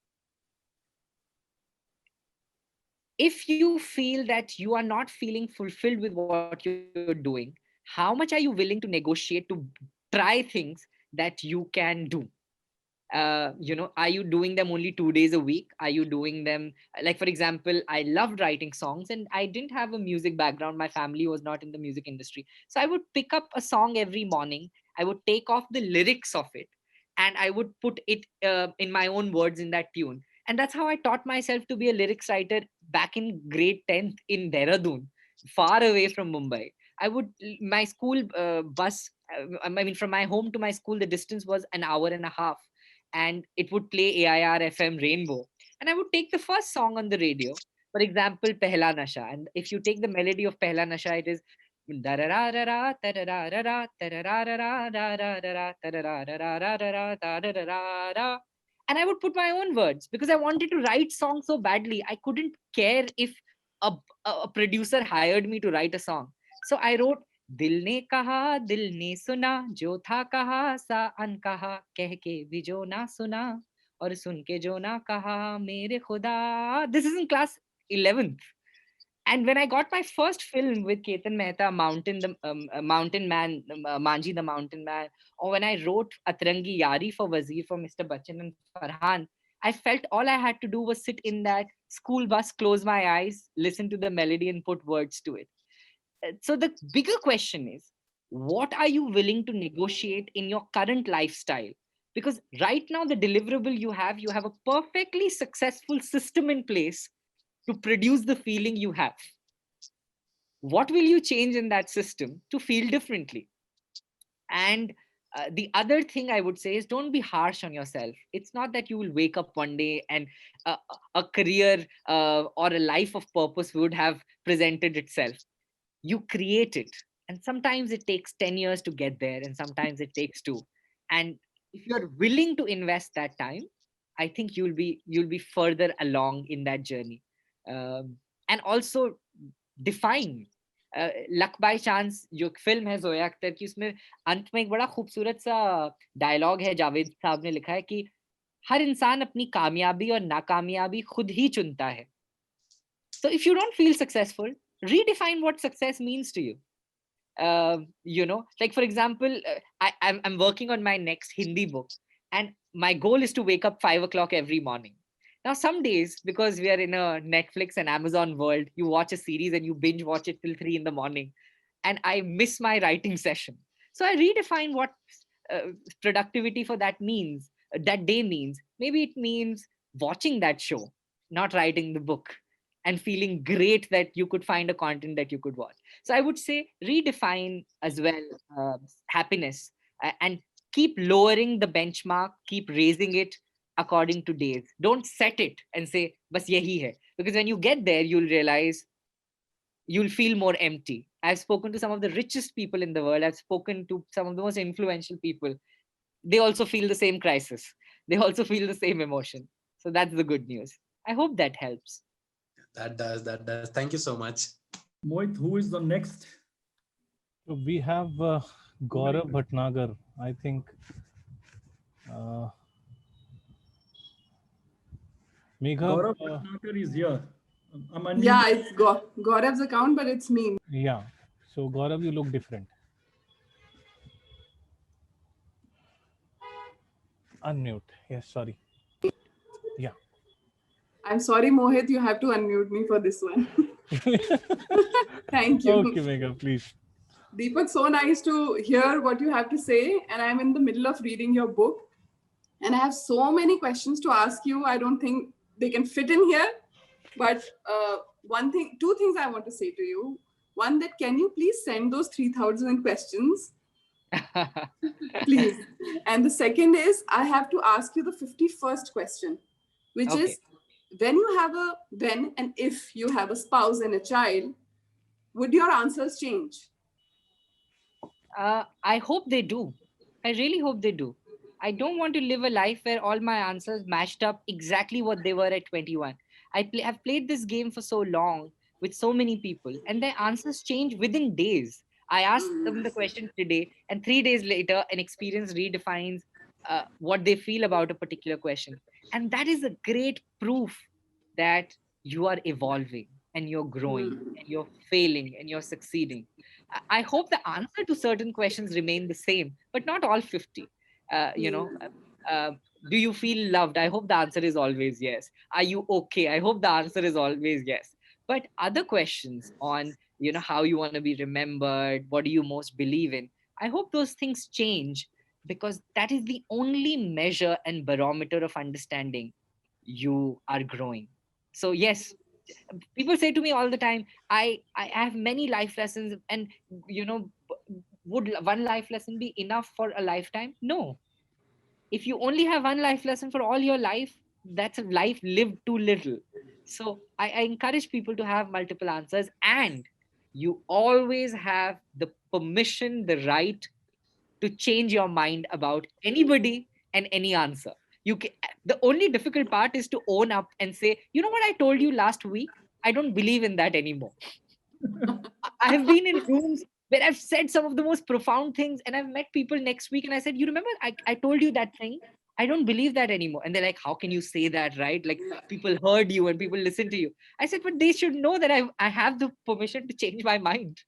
If you feel that you are not feeling fulfilled with what you're doing, how much are you willing to negotiate to try things that you can do? Are you doing them only 2 days a week? Are you doing them, like, for example, I loved writing songs and I didn't have a music background. My family was not in the music industry. So I would pick up a song every morning. I would take off the lyrics of it and I would put it in my own words in that tune. And that's how I taught myself to be a lyrics writer back in grade 10th in Dehradun, far away from Mumbai. My school bus, I mean, from my home to my school, the distance was an hour and a half. And it would play AIR FM Rainbow. And I would take the first song on the radio, for example, Pehla Nasha. And if you take the melody of Pehla Nasha, it is da-ra-ra-ra-ra, ta-ra-ra-ra-ra, ta-ra-ra-ra-ra, da-ra-ra-ra, ta-ra-ra-ra-ra, ta-ra-ra-ra-ra. And I would put my own words because I wanted to write songs so badly. I couldn't care if a, a producer hired me to write a song. So I wrote, दिल ने कहा दिल ने सुना जो था कहा सा अनकहा कह के भी जो ना सुना और सुन के जो ना कहा मेरे खुदा. This is in class 11th. And when I got my first film with Ketan Mehta, Mountain Man, Manji the Mountain Man, or when I wrote Atrangi Yari for Wazir for Mr. Bachchan and Farhan, I felt all I had to do was sit in that school bus, close my eyes, listen to the melody, and put words to it. So the bigger question is, what are you willing to negotiate in your current lifestyle? Because right now, the deliverable you have a perfectly successful system in place to produce the feeling you have. What will you change in that system to feel differently? And the other thing I would say is, don't be harsh on yourself. It's not that you will wake up one day and a career or a life of purpose would have presented itself. You create it. And sometimes it takes 10 years to get there, and sometimes it takes 2. And if you're willing to invest that time, I think you'll be further along in that journey. And also define. Luck by chance जो film है जोया अख्तर की, उसमें अंत में एक बड़ा खूबसूरत सा डायलॉग है, जावेद साहब ने लिखा है कि हर इंसान अपनी कामयाबी और नाकामयाबी खुद ही चुनता है. So if you don't feel successful, redefine what success means to you. Like for example, I'm working on my next Hindi book, and my goal is to wake up 5 o'clock every morning. Now, some days, because we are in a Netflix and Amazon world, you watch a series and you binge watch it till 3 in the morning, and I miss my writing session. So I redefine what productivity for that means, that day means. Maybe it means watching that show, not writing the book, and feeling great that you could find a content that you could watch. So I would say redefine as well happiness, and keep lowering the benchmark, keep raising it according to days. Don't set it and say, bas yahi hai. Because when you get there, you'll realize you'll feel more empty. I've spoken to some of the richest people in the world. I've spoken to some of the most influential people. They also feel the same crisis. They also feel the same emotion. So that's the good news. I hope that helps. That does. Thank you so much. Mohit, who is the next? So we have Gaurav Bhatnagar, I think. Megha, Gaurav Bhatnagar is here. Yeah, it's Gaurav's account, but it's me. Yeah. So Gaurav, you look different. Unmute. Yes, sorry. Yeah. I'm sorry, Mohit, you have to unmute me for this one. Thank you. Okay, Megha, please. Deepak, so nice to hear what you have to say. And I'm in the middle of reading your book. And I have so many questions to ask you. I don't think they can fit in here. But two things I want to say to you. One, that can you please send those 3,000 questions? Please. And the second is, I have to ask you the 51st question, which is, when and if you have a spouse and a child, would your answers change? I hope they do. I really hope they do. I don't want to live a life where all my answers matched up exactly what they were at 21. I've played this game for so long with so many people, and their answers change within days. I asked them the question today, and 3 days later, an experience redefines what they feel about a particular question. And that is a great proof that you are evolving and you're growing and you're failing and you're succeeding. I hope the answer to certain questions remain the same, but not all 50. Do you feel loved? I hope the answer is always yes. Are you okay? I hope the answer is always yes. But other questions on, how you want to be remembered, what do you most believe in? I hope those things change because that is the only measure and barometer of understanding you are growing. So yes, people say to me all the time, I have many life lessons, and would one life lesson be enough for a lifetime? No. If you only have one life lesson for all your life, that's a life lived too little. So I encourage people to have multiple answers, and you always have the permission, the right to change your mind about anybody and any answer. You can, the only difficult part is to own up and say, you know what I told you last week? I don't believe in that anymore. I have been in rooms where I've said some of the most profound things, and I've met people next week and I said, you remember, I told you that thing? I don't believe that anymore. And they're like, how can you say that, right? Like, people heard you and people listen to you. I said, but they should know that I have the permission to change my mind.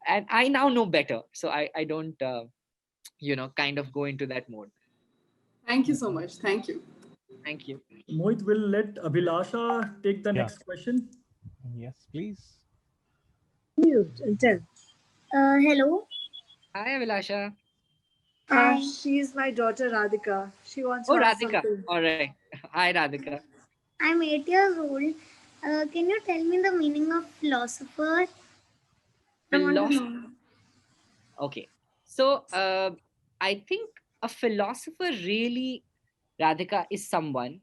And I now know better. So I don't, kind of go into that mode. Thank you so much. Thank you. Thank you. Mohit will let Abhilasha take the Yeah. next question. Yes, please. Hello. Hi, Avilasha. She's my daughter Radhika. She wants Oh, to ask Radhika. something. All right. Hi, Radhika. I'm 8 years old. Can you tell me the meaning of philosopher? I want to Philosopher. know. Okay. So I think a philosopher really, Radhika, is someone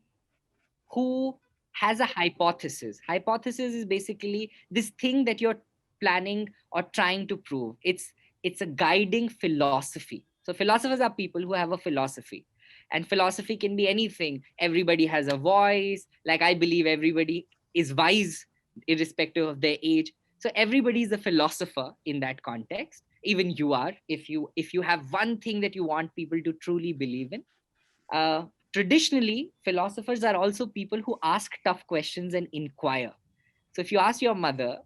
who has a hypothesis. Hypothesis is basically this thing that you're planning or trying to prove. It's a guiding philosophy. So philosophers are people who have a philosophy. And philosophy can be anything. Everybody has a voice. Like, I believe everybody is wise, irrespective of their age. So everybody is a philosopher in that context. Even you are, if you have one thing that you want people to truly believe in. Traditionally, philosophers are also people who ask tough questions and inquire. So if you ask your mother,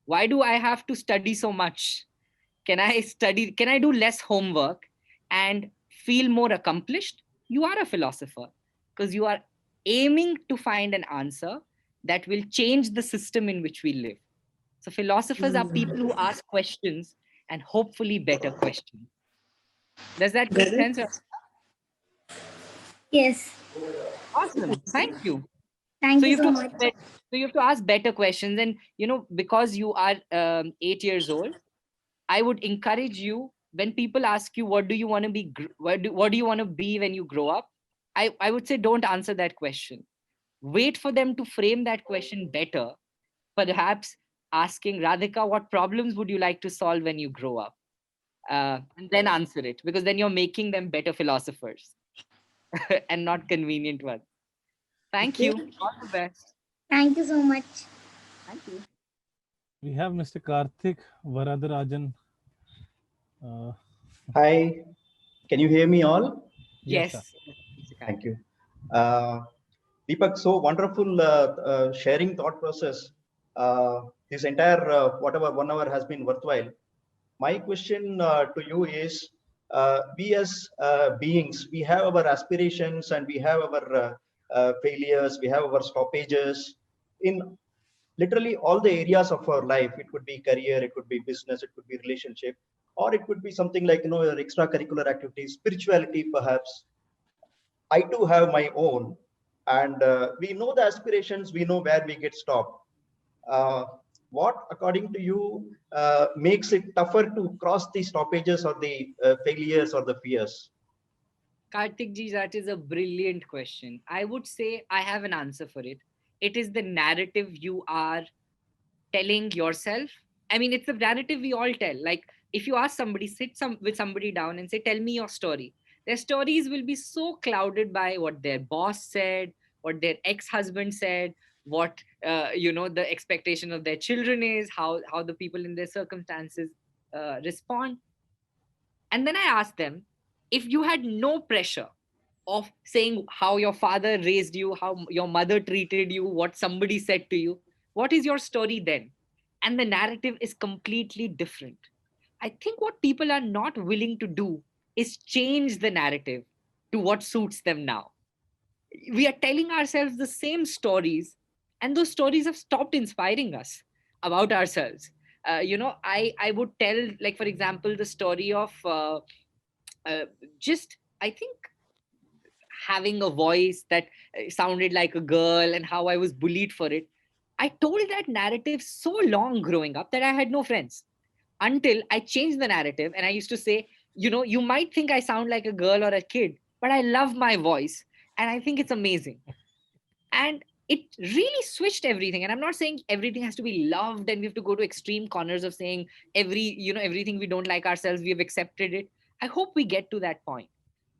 why do I have to study so much? Can I do less homework and feel more accomplished? You are a philosopher, because you are aiming to find an answer that will change the system in which we live. So philosophers are people who ask questions, and hopefully better questions. Does that make sense? Yes. Awesome. Thank you. Thank So you you have so to much. so you have to ask better questions, and because you are 8 years old, I would encourage you, when people ask you what do you want to be, what do you want to be when you grow up, I would say don't answer that question. Wait for them to frame that question better. Perhaps asking, Radhika, what problems would you like to solve when you grow up? And then answer it, because then you're making them better philosophers and not convenient ones. Thank you. All the best. Thank you so much. Thank you. We have Mr. Karthik Varadarajan. Hi, can you hear me all? Yes, sir. Yes. Thank you. Deepak, so wonderful sharing thought process. This entire whatever 1 hour has been worthwhile. My question to you is, we as beings, we have our aspirations and we have our failures, we have our stoppages in literally all the areas of our life. It could be career, it could be business, it could be relationship, or it could be something like your extracurricular activities, spirituality perhaps. I too have my own, and we know the aspirations, we know where we get stopped. What according to you makes it tougher to cross the stoppages or the failures or the fears? Karthik ji, that is a brilliant question. I would say I have an answer for it. It is the narrative you are telling yourself. I mean, it's the narrative we all tell. Like, if you ask somebody, with somebody down and say, tell me your story, their stories will be so clouded by what their boss said, what their ex-husband said, what the expectation of their children is, how the people in their circumstances respond. And then I ask them, if you had no pressure of saying how your father raised you, how your mother treated you, what somebody said to you, what is your story then? And the narrative is completely different. I think what people are not willing to do is change the narrative to what suits them now. We are telling ourselves the same stories, and those stories have stopped inspiring us about ourselves. I would tell, like, for example, the story of just, I think, having a voice that sounded like a girl and how I was bullied for it. I told that narrative so long growing up that I had no friends until I changed the narrative. And I used to say, you might think I sound like a girl or a kid, but I love my voice and I think it's amazing. And it really switched everything. And I'm not saying everything has to be loved and we have to go to extreme corners of saying everything we don't like ourselves, we have accepted it. I hope we get to that point.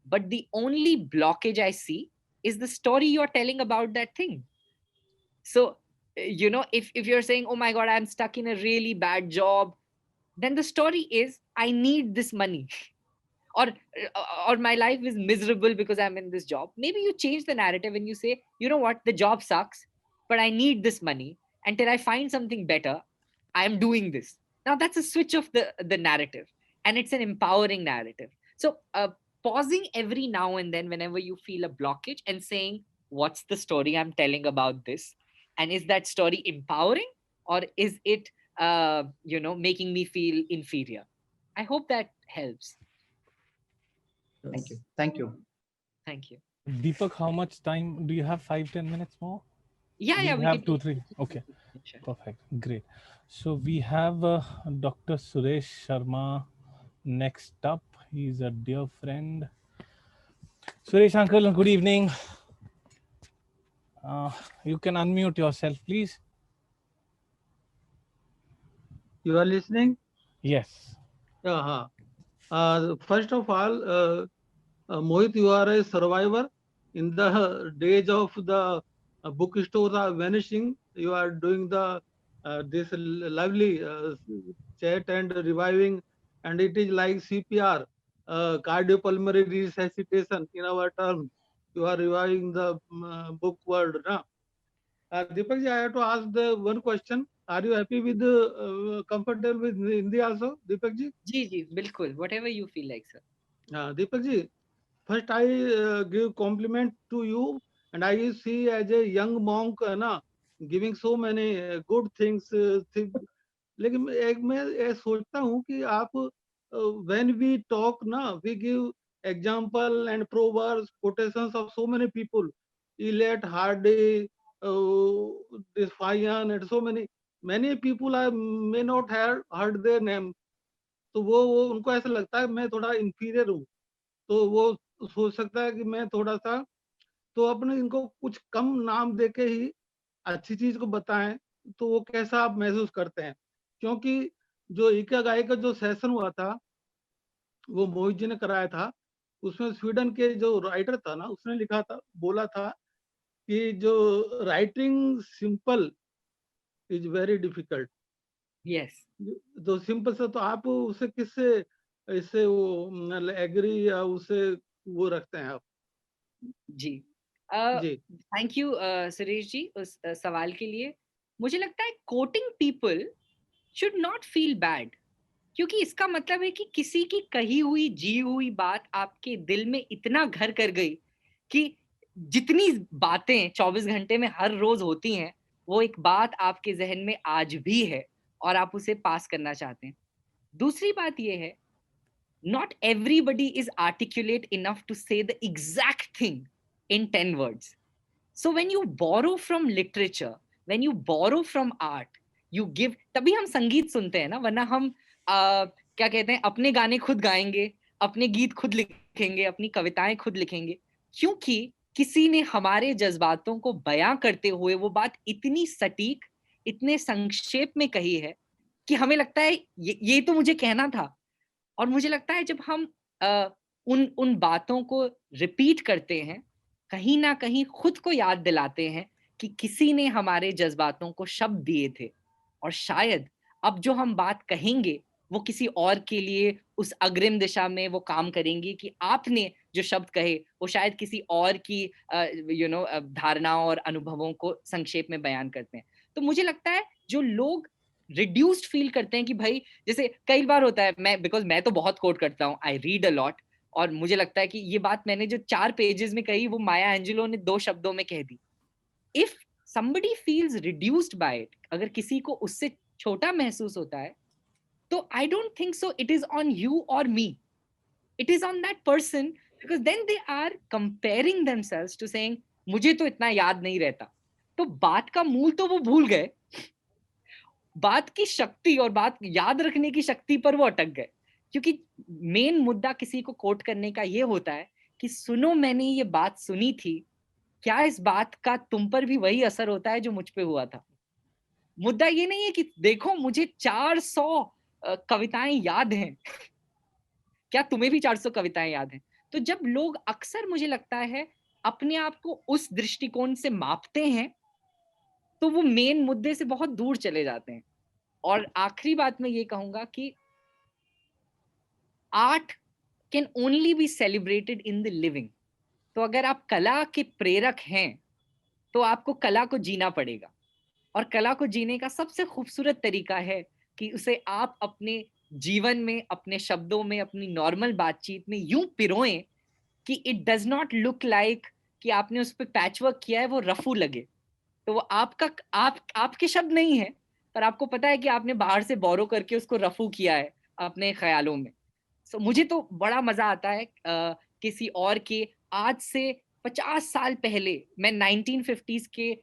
But the only blockage I see is the story you're telling about that thing. So, if you're saying, oh my God, I'm stuck in a really bad job, then the story is, I need this money. or my life is miserable because I'm in this job. Maybe you change the narrative and you say, you know what, the job sucks, but I need this money until I find something better. I'm doing this. Now that's a switch of the narrative, and it's an empowering narrative. So pausing every now and then whenever you feel a blockage and saying, what's the story I'm telling about this? And is that story empowering, or is it making me feel inferior? I hope that helps. Thank you. Thank you. Thank you. Deepak, how much time do you have? 5-10 minutes more? Yeah, we have 2-3. Okay, sure. Perfect, great. So we have Dr. Suresh Sharma next up. He's a dear friend. Suresh uncle, good evening. You can unmute yourself, please. You are listening? Yes. First of all, Mohit, you are a survivor. In the days of the bookstores are vanishing, you are doing the this lively chat and reviving, and it is like CPR, cardiopulmonary resuscitation in our term. You are reviving the book world. Na? Deepak ji, I have to ask the one question. Are you happy with comfortable with Hindi also, Deepak ji? Ji, bilkul. Whatever you feel like, sir. Deepak ji, first I give compliment to you, and I see as a young monk, giving so many good things. लेकिन एक मैं ये सोचता हूँ कि आप when we talk ना, we give example and proverbs, quotations of so many people, Eliot, Hardy, this Fayan, and so many people I may not have heard their name. तो वो उनको ऐसा लगता है मैं थोड़ा inferior हूँ, तो वो सोच सकता है कि मैं थोड़ा सा, तो अपने इनको कुछ कम नाम देके ही अच्छी चीज को बताएं, तो वो कैसा आप महसूस करते हैं? क्योंकि जो इकिगाई का जो सेशन हुआ था, वो मोहित जी ने कराया था, उसमें स्वीडन के जो राइटर था ना, उसने लिखा था, बोला था कि जो writing simple is very difficult. Yes. तो सिंपल से तो आप उसे किससे इससे वो एग्री या उसे वो रखते हैं आप? जी. जी. थैंक यू सुरेश जी उस सवाल के लिए. मुझे लगता है coating people should not feel bad, क्योंकि इसका मतलब है कि किसी की कही हुई जी हुई बात आपके दिल में इतना घर कर गई कि जितनी बातें 24 घंटे में हर रोज होती हैं, वो एक बात आपके जहन में आज भी है और आप उसे पास करना चाहते हैं. दूसरी बात ये है, not everybody is articulate enough to say the exact thing in 10 words. So when you borrow from literature, when you borrow from art, you give, तभी हम संगीत सुनते हैं ना, वरना हम क्या कहते हैं, अपने गाने खुद गाएंगे, अपने गीत खुद लिखेंगे, अपनी कविताएं खुद लिखेंगे, क्योंकि किसी ने हमारे जज्बातों को बयां करते हुए वो बात इतनी सटीक, इतने संक्षेप में कही है कि हमें लगता है ये तो मुझे कहना था. और मुझे लगता है जब हम उन बातों को रिपीट करते हैं, कहीं ना कहीं खुद को याद दिलाते हैं कि किसी ने हमारे जज्बातों को शब्द दिए थे, और शायद अब जो हम बात कहेंगे वो किसी और के लिए उस अग्रिम दिशा में वो काम करेंगी कि आपने जो शब्द कहे वो शायद किसी और की धारणाओं और अनुभवों को संक्षेप में बयान करते हैं. तो मुझे लगता है जो लोग रिड्यूस्ड फील करते हैं कि भाई, जैसे कई बार होता है, मैं तो बहुत कोट करता हूँ, आई रीड अ लॉट, और मुझे लगता है कि ये बात मैंने जो 4 पेजेस में कही वो माया एंजेलो ने 2 शब्दों में कह दी. If somebody feels reduced by it, अगर किसी को उससे छोटा महसूस होता है, तो I don't think so it is on you or me. It is on that person, because then they are comparing themselves to saying मुझे तो इतना याद नहीं रहता. तो बात का मूल तो वो भूल गए, बात की शक्ति और बात याद रखने की शक्ति पर वो अटक गए. क्योंकि मेन मुद्दा किसी को कोट करने का ये होता है कि सुनो मैंने ये बात सुनी थी, क्या इस बात का तुम पर भी वही असर होता है जो मुझ पे हुआ था. मुद्दा ये नहीं है कि देखो मुझे 400 कविताएं याद हैं, क्या तुम्हें भी 400 कविताएं याद हैं. तो जब लोग अक्सर मुझे लगता है अपने आप को उस दृष्टिकोण से मापते हैं तो वो मेन मुद्दे से बहुत दूर चले जाते हैं. और आखिरी बात मैं ये कहूंगा कि art can only be celebrated in the living. तो अगर आप कला के प्रेरक हैं तो आपको कला को जीना पड़ेगा, और कला को जीने का सबसे खूबसूरत तरीका है कि उसे आप अपने जीवन में, अपने शब्दों में, अपनी नॉर्मल बातचीत में यूं पिरोएं कि it does not look like कि आपने उस पर पैचवर्क किया है, वो रफू लगे. तो वो आपके शब्द नहीं है, पर आपको पता है कि आपने बाहर से बोरो करके उसको रफू किया है अपने ख्यालों में. So, मुझे तो बड़ा मजा आता है किसी और के, आज से 50 साल पहले मैं 1950s के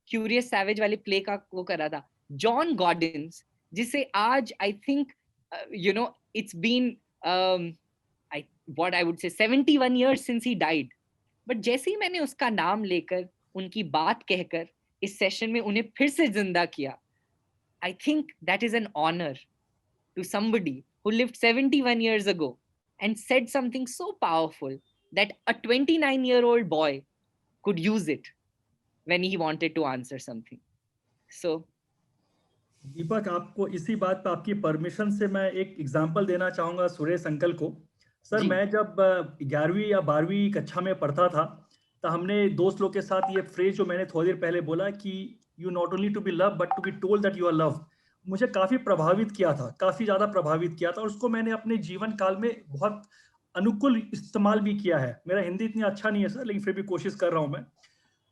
क्यूरियस सैवेज वाले प्ले का वो कर रहा था, जॉन गॉर्डन्स, जिसे आज I think it's been what I would say 71 years since he died. But जैसे ही मैंने उसका नाम लेकर, उनकी बात कहकर इस सेशन में उन्हें फिर से जिंदा किया, I think that is an honor to somebody who lived 71 years ago and said something so powerful that a 29-year-old boy could use it when he wanted to answer something. So दीपक, आपको इसी बात पर आपकी permission से मैं एक example देना चाहूंगा सुरेश अंकल को. सर, मैं जब 11वीं या 12वीं कक्षा में पढ़ता था तो हमने दोस्त लोग के साथ ये फ्रेज जो मैंने थोड़ी देर पहले बोला कि you not only to be love but to be told that you are love, मुझे काफी प्रभावित किया था, काफी ज्यादा प्रभावित किया था, और उसको मैंने अपने जीवन काल में बहुत अनुकूल इस्तेमाल भी किया है. मेरा हिंदी इतनी अच्छा नहीं है सर, लेकिन फिर भी कोशिश कर रहा हूँ मैं.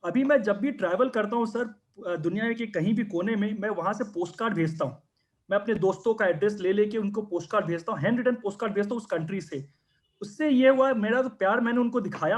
अभी मैं जब भी ट्रैवल करता हूँ सर, दुनिया के कहीं भी कोने में, मैं वहां से पोस्ट कार्ड भेजता हूँ. मैं अपने दोस्तों का एड्रेस ले लेके उनको पोस्ट कार्ड भेजता हूँ, हैंड रिटन पोस्ट कार्ड भेजता हूँ उस कंट्री से. उससे ये हुआ, मेरा तो प्यार मैंने उनको दिखाया,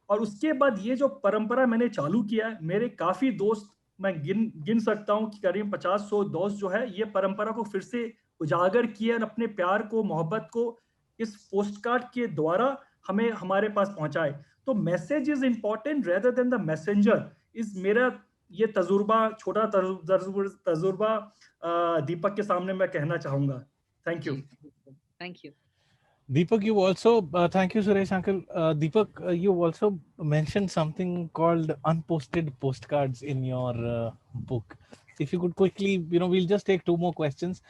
और उसके बाद ये जो परंपरा मैंने चालू किया है, मेरे काफी दोस्त, मैं गिन सकता हूँ कि करीब 50-100 दोस्त जो है ये परंपरा को फिर से उजागर किए और अपने प्यार को, मोहब्बत को इस पोस्ट कार्ड के द्वारा हमें हमारे पास पहुंचाए. तो message is important rather than the messenger, इस मेरा ये तजुर्बा, छोटा तजुर्बा दीपक के सामने मैं कहना चाहूंगा. Thank you. thank you. Deepak, you also, thank you, Suresh uncle. Deepak, you also mentioned something called unposted postcards in your book. If you could quickly, we'll just take 2 more questions.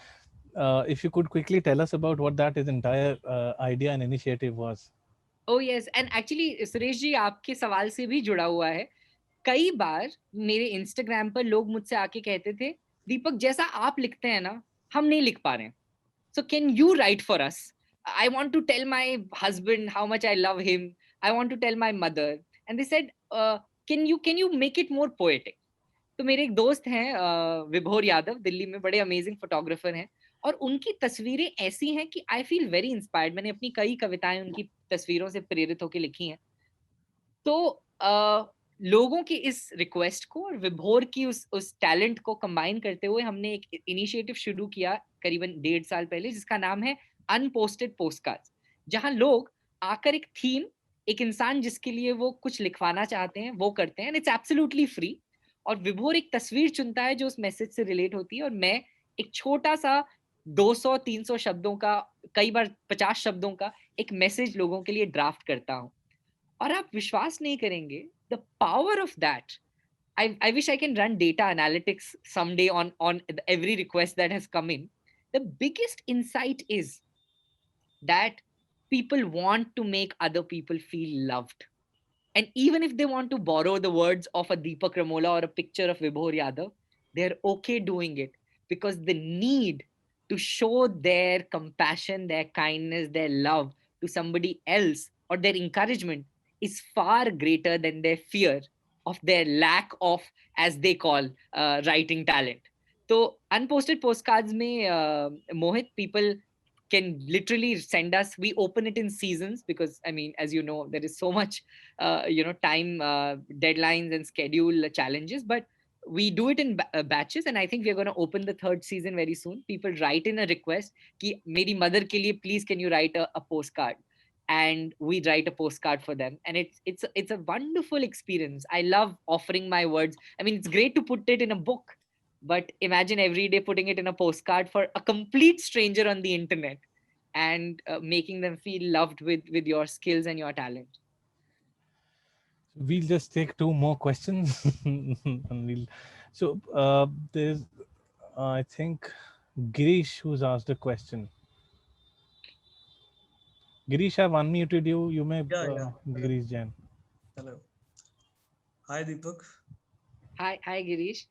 If you could quickly tell us about what that is entire idea and initiative was. Oh yes, and actually Suresh ji, आपके सवाल से भी जुड़ा हुआ है. कई बार मेरे Instagram पर लोग मुझसे आके कहते थे, दीपक जैसा आप लिखते हैं ना, हम नहीं लिख पा रहे हैं, so can you write for us? I want to tell my husband how much I love him. I want to tell my mother. And they said, can you make it more poetic? तो मेरे एक दोस्त हैं विभोर यादव, दिल्ली में बड़े amazing photographer हैं, और उनकी तस्वीरें ऐसी हैं कि आई फील वेरी इंस्पायर्ड. मैंने अपनी कई कविताएं उनकी तस्वीरों से प्रेरित होकर लिखी हैं. तो लोगों की इस रिक्वेस्ट को और विभोर की उस टैलेंट को कंबाइन करते हुए हमने एक इनिशिएटिव शुरू किया करीबन 1.5 साल पहले, जिसका नाम है अनपोस्टेड पोस्टकार्ड्स, जहां लोग आकर एक थीम, एक इंसान जिसके लिए वो कुछ लिखवाना चाहते हैं वो करते हैं, एंड इट्स एब्सोल्युटली फ्री. और विभोर एक तस्वीर चुनता है जो उस मैसेज से रिलेट होती है, और मैं एक छोटा सा 200-300 शब्दों का, कई बार 50 शब्दों का एक मैसेज लोगों के लिए ड्राफ्ट करता हूँ. और आप विश्वास नहीं करेंगे the power of that. I wish I can run data analytics someday on every request that has come in. The biggest insight is that people want to make other people feel loved. And even if they want to borrow the words of a Deepak Ramola or a picture of Vibhor Yadav, they're okay doing it, because the need to show their compassion, their kindness, their love to somebody else, or their encouragement, is far greater than their fear of their lack of, as they call, writing talent. So unposted postcards mein, Mohit, people can literally send us. We open it in seasons because, I mean, as you know, there is so much, time deadlines and schedule challenges, but we do it in batches. And I think we're going to open the third season very soon. People write in a request ki meri mother ke liye, please can you write a postcard, and we write a postcard for them. And it's a wonderful experience. I love offering my words. I mean, it's great to put it in a book, but imagine every day putting it in a postcard for a complete stranger on the internet, and making them feel loved with your skills and your talent. We'll just take two more questions. And there's, I think, Girish who's asked a question. Girish, I've unmuted you. You may, Girish Jain. Hello. Hi, Deepak. Hi, Girish.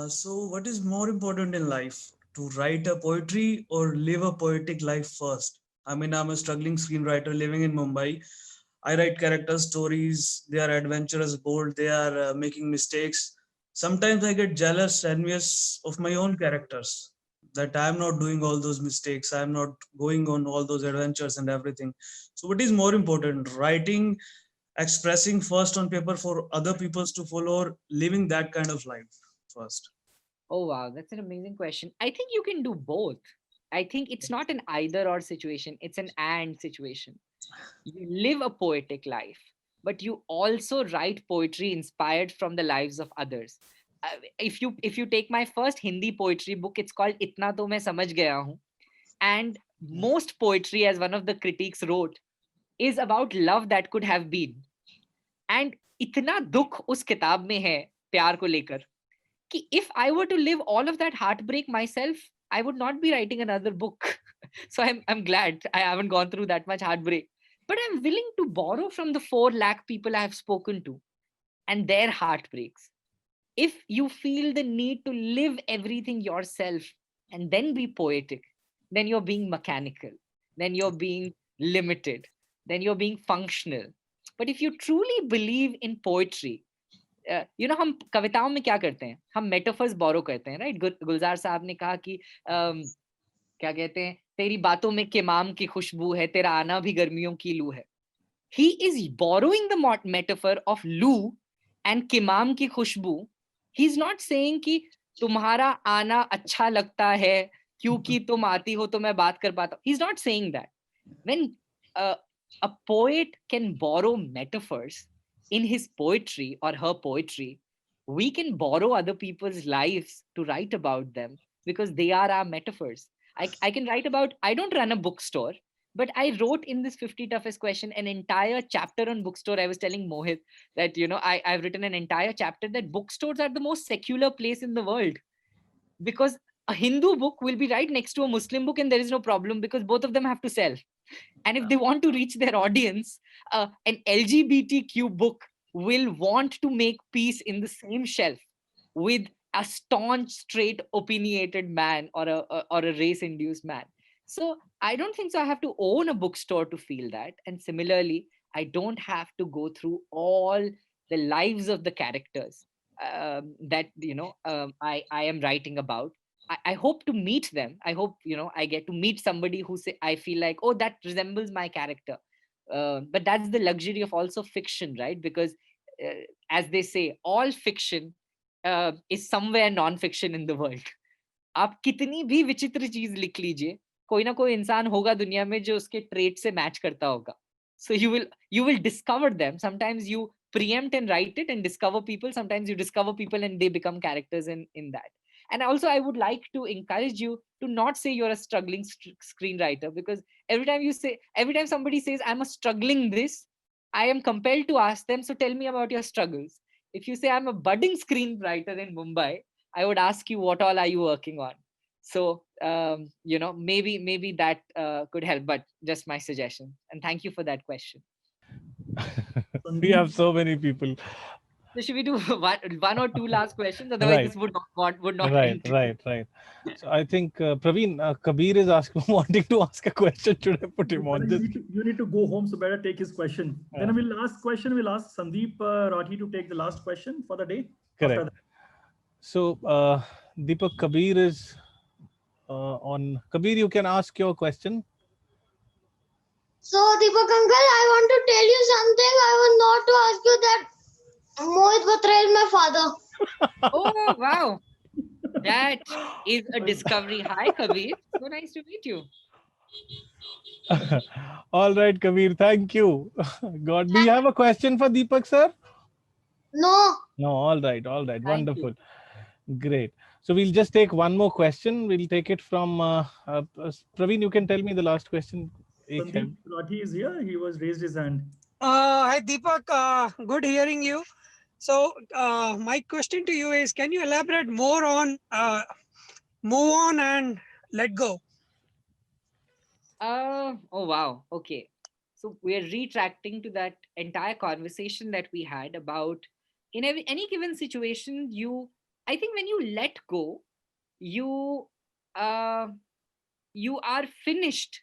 So what is more important in life, to write a poetry or live a poetic life first? I mean, I'm a struggling screenwriter living in Mumbai. I write character stories. They are adventurous, bold. They are making mistakes. Sometimes I get jealous, envious of my own characters, that I'm not doing all those mistakes. I'm not going on all those adventures and everything. So what is more important, writing, expressing first on paper for other peoples to follow, or living that kind of life first? Oh, wow. That's an amazing question. I think you can do both. I think it's not an either or situation. It's an and situation. You live a poetic life, but you also write poetry inspired from the lives of others. If you take my first Hindi poetry book, it's called Itna To Main Samajh Gaya Hoon. And most poetry, as one of the critics wrote, is about love that could have been. And इतना दुख उस किताब में है प्यार को लेकर कि if I were to live all of that heartbreak myself, I would not be writing another book. So I'm glad I haven't gone through that much heartbreak. But I'm willing to borrow from the 4 lakh people I have spoken to and their heartbreaks. If you feel the need to live everything yourself and then be poetic, then you're being mechanical, then you're being limited, then you're being functional. But if you truly believe in poetry, हम कविताओं में क्या करते हैं, हम metaphors बोरो करते हैं, right? गुलजार साहब ने कहा कि क्या कहते हैं, तेरी बातों में किमाम की खुशबू है, तेरा आना भी गर्मियों की लू है. He is borrowing the metaphor of loo and किमाम की खुशबू. He's not saying कि तुम्हारा आना अच्छा लगता है क्योंकि तुम आती हो तो मैं बात कर पाता हूँ. He's not saying that. When a poet can borrow metaphors in his poetry or her poetry, we can borrow other people's lives to write about them because they are our metaphors. I can write about, I don't run a bookstore, but I wrote in this 50 toughest question an entire chapter on bookstore. I was telling Mohit that, I've written an entire chapter that bookstores are the most secular place in the world, because a Hindu book will be right next to a Muslim book and there is no problem because both of them have to sell. And if they want to reach their audience, an LGBTQ book will want to make peace in the same shelf with a staunch, straight, opinionated man or a race-induced man. So I don't think so I have to own a bookstore to feel that. And similarly, I don't have to go through all the lives of the characters that I am writing about. I hope to meet them. I hope I get to meet somebody who I feel like, oh, that resembles my character. But that's the luxury of also fiction, right? Because as they say, all fiction is somewhere non-fiction in the world. आप कितनी भी विचित्र चीज लिख लीजिए, कोई ना कोई इंसान होगा दुनिया में जो उसके ट्रेट से मैच करता होगा. So you will discover them. Sometimes you preempt and write it and discover people. Sometimes you discover people and they become characters in that. And also, I would like to encourage you to not say you're a struggling screenwriter, because every time somebody says, I'm a struggling this, I am compelled to ask them, so tell me about your struggles. If you say I'm a budding screenwriter in Mumbai, I would ask you, what all are you working on? So, maybe that could help, but just my suggestion. And thank you for that question. We have so many people. So should we do one or two last questions? Otherwise, this would not end. Right. So I think Praveen, Kabir is wanting to ask a question. Should I put him on this? You need to go home, so better take his question. Yeah. Then we'll ask Sandeep Rathi to take the last question for the day. Correct. So Deepak, Kabir is on Kabir, you can ask your question. So, Deepak uncle, I want to tell you something. I was not to ask you that Mohit Batra is my father. Oh, wow. That is a discovery. Hi, Kabir. So nice to meet you. All right, Kabir, thank you. God, do you have a question for Deepak, sir? No. No, all right, Thank wonderful. you. Great. So we'll just take one more question. We'll take it from Praveen. You can tell me the last question. Sandeep Rathi is here. He was raised his hand. Hi Deepak, good hearing you. So my question to you is, can you elaborate more on move on and let go? Oh, wow. Okay. So we're retracting to that entire conversation that we had about in any given situation, I think when you let go, you uh, you are finished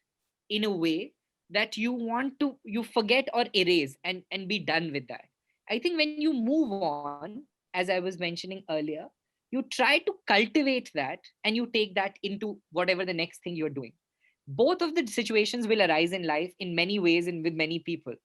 in a way that you forget or erase and be done with that. I think when you move on, as I was mentioning earlier, you try to cultivate that and you take that into whatever the next thing you're doing. Both of the situations will arise in life in many ways and with many people.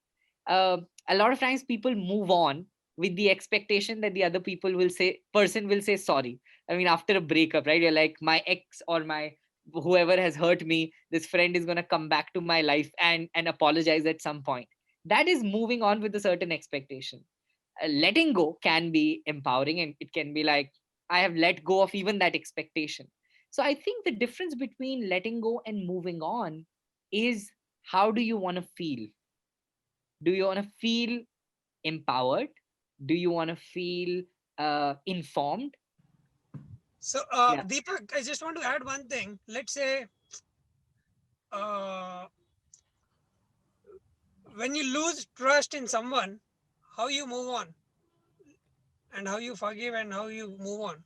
uh, a lot of times people move on with the expectation that the other person will say sorry. I mean, after a breakup, right? You're like, my ex or my whoever has hurt me, this friend is going to come back to my life and apologize at some point. That is moving on with a certain expectation. Letting go can be empowering, and it can be like, I have let go of even that expectation. So I think the difference between letting go and moving on is, how do you want to feel? Do you want to feel empowered? Do you want to feel informed? So Yeah. Deepak, I just want to add one thing. Let's say uh, when you lose trust in someone, how you move on and how you forgive and how you move on.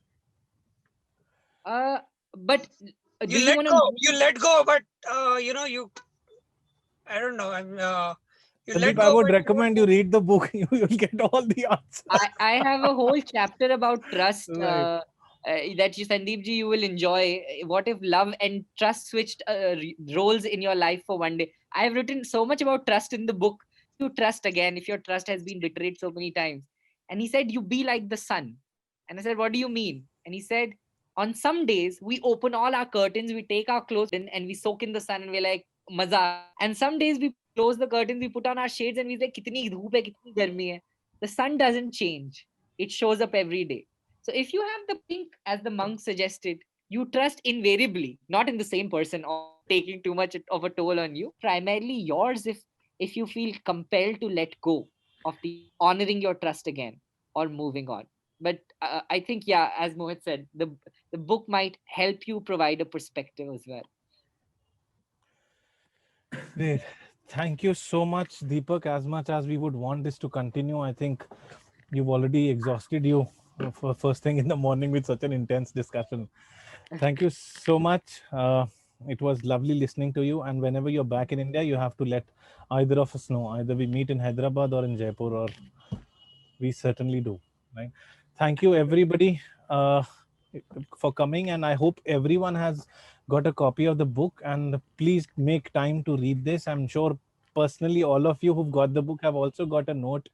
But do You you let want go. to? You let go, but I don't know. You let Sandeep, I go, would but recommend you read the book. You will get all the answers. I have a whole chapter about trust. Right. That you, Sandeep ji, you will enjoy. What if love and trust switched roles in your life for one day? I have written so much about trust in the book. You trust again if your trust has been betrayed so many times. And he said, you be like the sun. And I said, what do you mean? And he said, on some days we open all our curtains, we take our clothes in, and we soak in the sun, and we're like, maza. And some days we close the curtains, we put on our shades, and we say, kitni dhoop hai, kitni garmi hai. The sun doesn't change. It shows up every day. So if you have the pink, as the monk suggested, you trust invariably, not in the same person or taking too much of a toll on you. Primarily yours, if you feel compelled to let go of the honoring your trust again or moving on. But I think, yeah, as Mohit said, the book might help you provide a perspective as well. Great. Thank you so much, Deepak. As much as we would want this to continue, I think you've already exhausted you for first thing in the morning with such an intense discussion. Thank you so much. It was lovely listening to you. And whenever you're back in India, you have to let either of us know. Either we meet in Hyderabad or in Jaipur, or we certainly do. Right. Thank you, everybody, for coming. And I hope everyone has got a copy of the book. And please make time to read this. I'm sure personally, all of you who've got the book have also got a note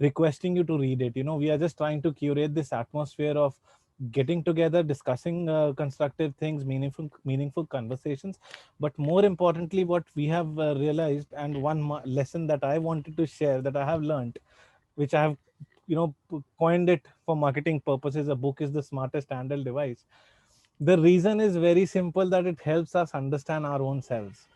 requesting you to read it. We are just trying to curate this atmosphere of getting together, discussing constructive things, meaningful conversations. But more importantly, what we have realized, and one lesson that I wanted to share, that I have learned, which I have coined it for marketing purposes, a book is the smartest handheld device. The reason is very simple, that it helps us understand our own selves.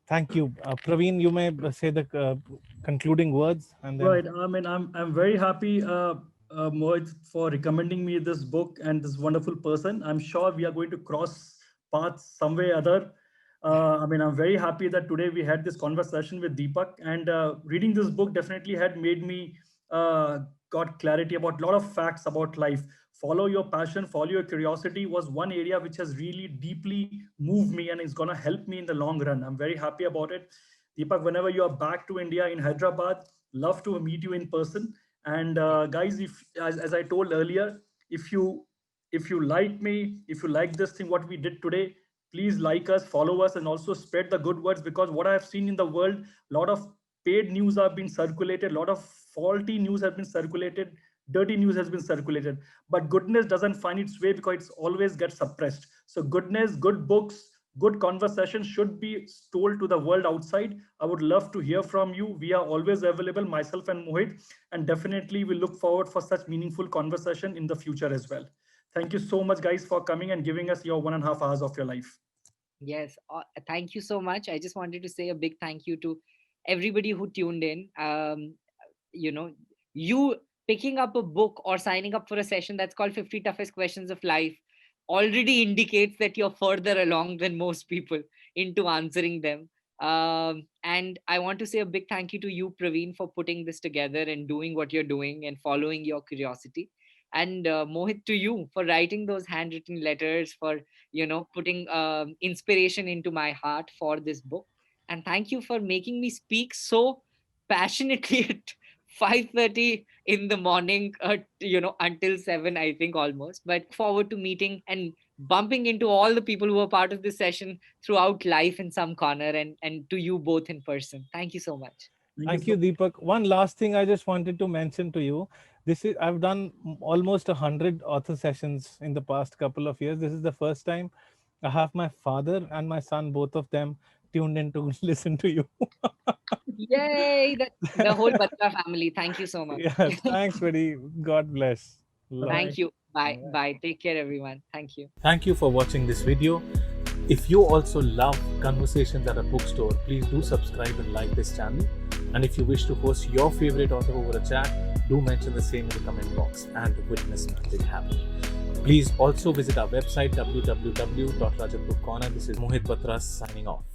Thank you. Praveen, you may say the concluding words, and then Right. I mean, I'm very happy, Mohit, for recommending me this book and this wonderful person. I'm sure we are going to cross paths some way or other. I mean, I'm very happy that today we had this conversation with Deepak, and reading this book definitely had made me got clarity about a lot of facts about life. Follow your passion, follow your curiosity was one area which has really deeply moved me and is going to help me in the long run. I'm very happy about it. Deepak, whenever you are back to India in Hyderabad, love to meet you in person. And guys, if as I told earlier, if you if you like me, if you like this thing, what we did today, please like us, follow us, and also spread the good words, because what I have seen in the world, a lot of paid news have been circulated, a lot of faulty news has been circulated, dirty news has been circulated, but goodness doesn't find its way because it always gets suppressed. So goodness, good books, good conversation should be told to the world outside. I would love to hear from you. We are always available, myself and Mohit, and definitely we look forward for such meaningful conversation in the future as well. Thank you so much, guys, for coming and giving us your 1.5 hours of your life. Yes, thank you so much. I just wanted to say a big thank you to everybody who tuned in. You picking up a book or signing up for a session that's called 50 Toughest Questions of Life already indicates that you're further along than most people into answering them. And I want to say a big thank you to you, Praveen, for putting this together and doing what you're doing and following your curiosity. And Mohit, to you for writing those handwritten letters, for putting inspiration into my heart for this book. And thank you for making me speak so passionately at 5:30 in the morning, until 7, I think, almost. But forward to meeting and bumping into all the people who were part of this session throughout life in some corner, and to you both in person. Thank you so much. Thank you, Deepak. One last thing I just wanted to mention to you. I've done almost 100 author sessions in the past couple of years. This is the first time I have my father and my son, both of them, tuned in to listen to you. Yay! The whole Batra family. Thank you so much. Yeah, thanks, buddy. God bless. Thank you. Bye. Bye. Take care, everyone. Thank you. Thank you for watching this video. If you also love conversations at a bookstore, please do subscribe and like this channel. And if you wish to host your favorite author over a chat, do mention the same in the comment box and witness magic happen. Please also visit our website www.rajatbookcorner. This is Mohit Batra signing off.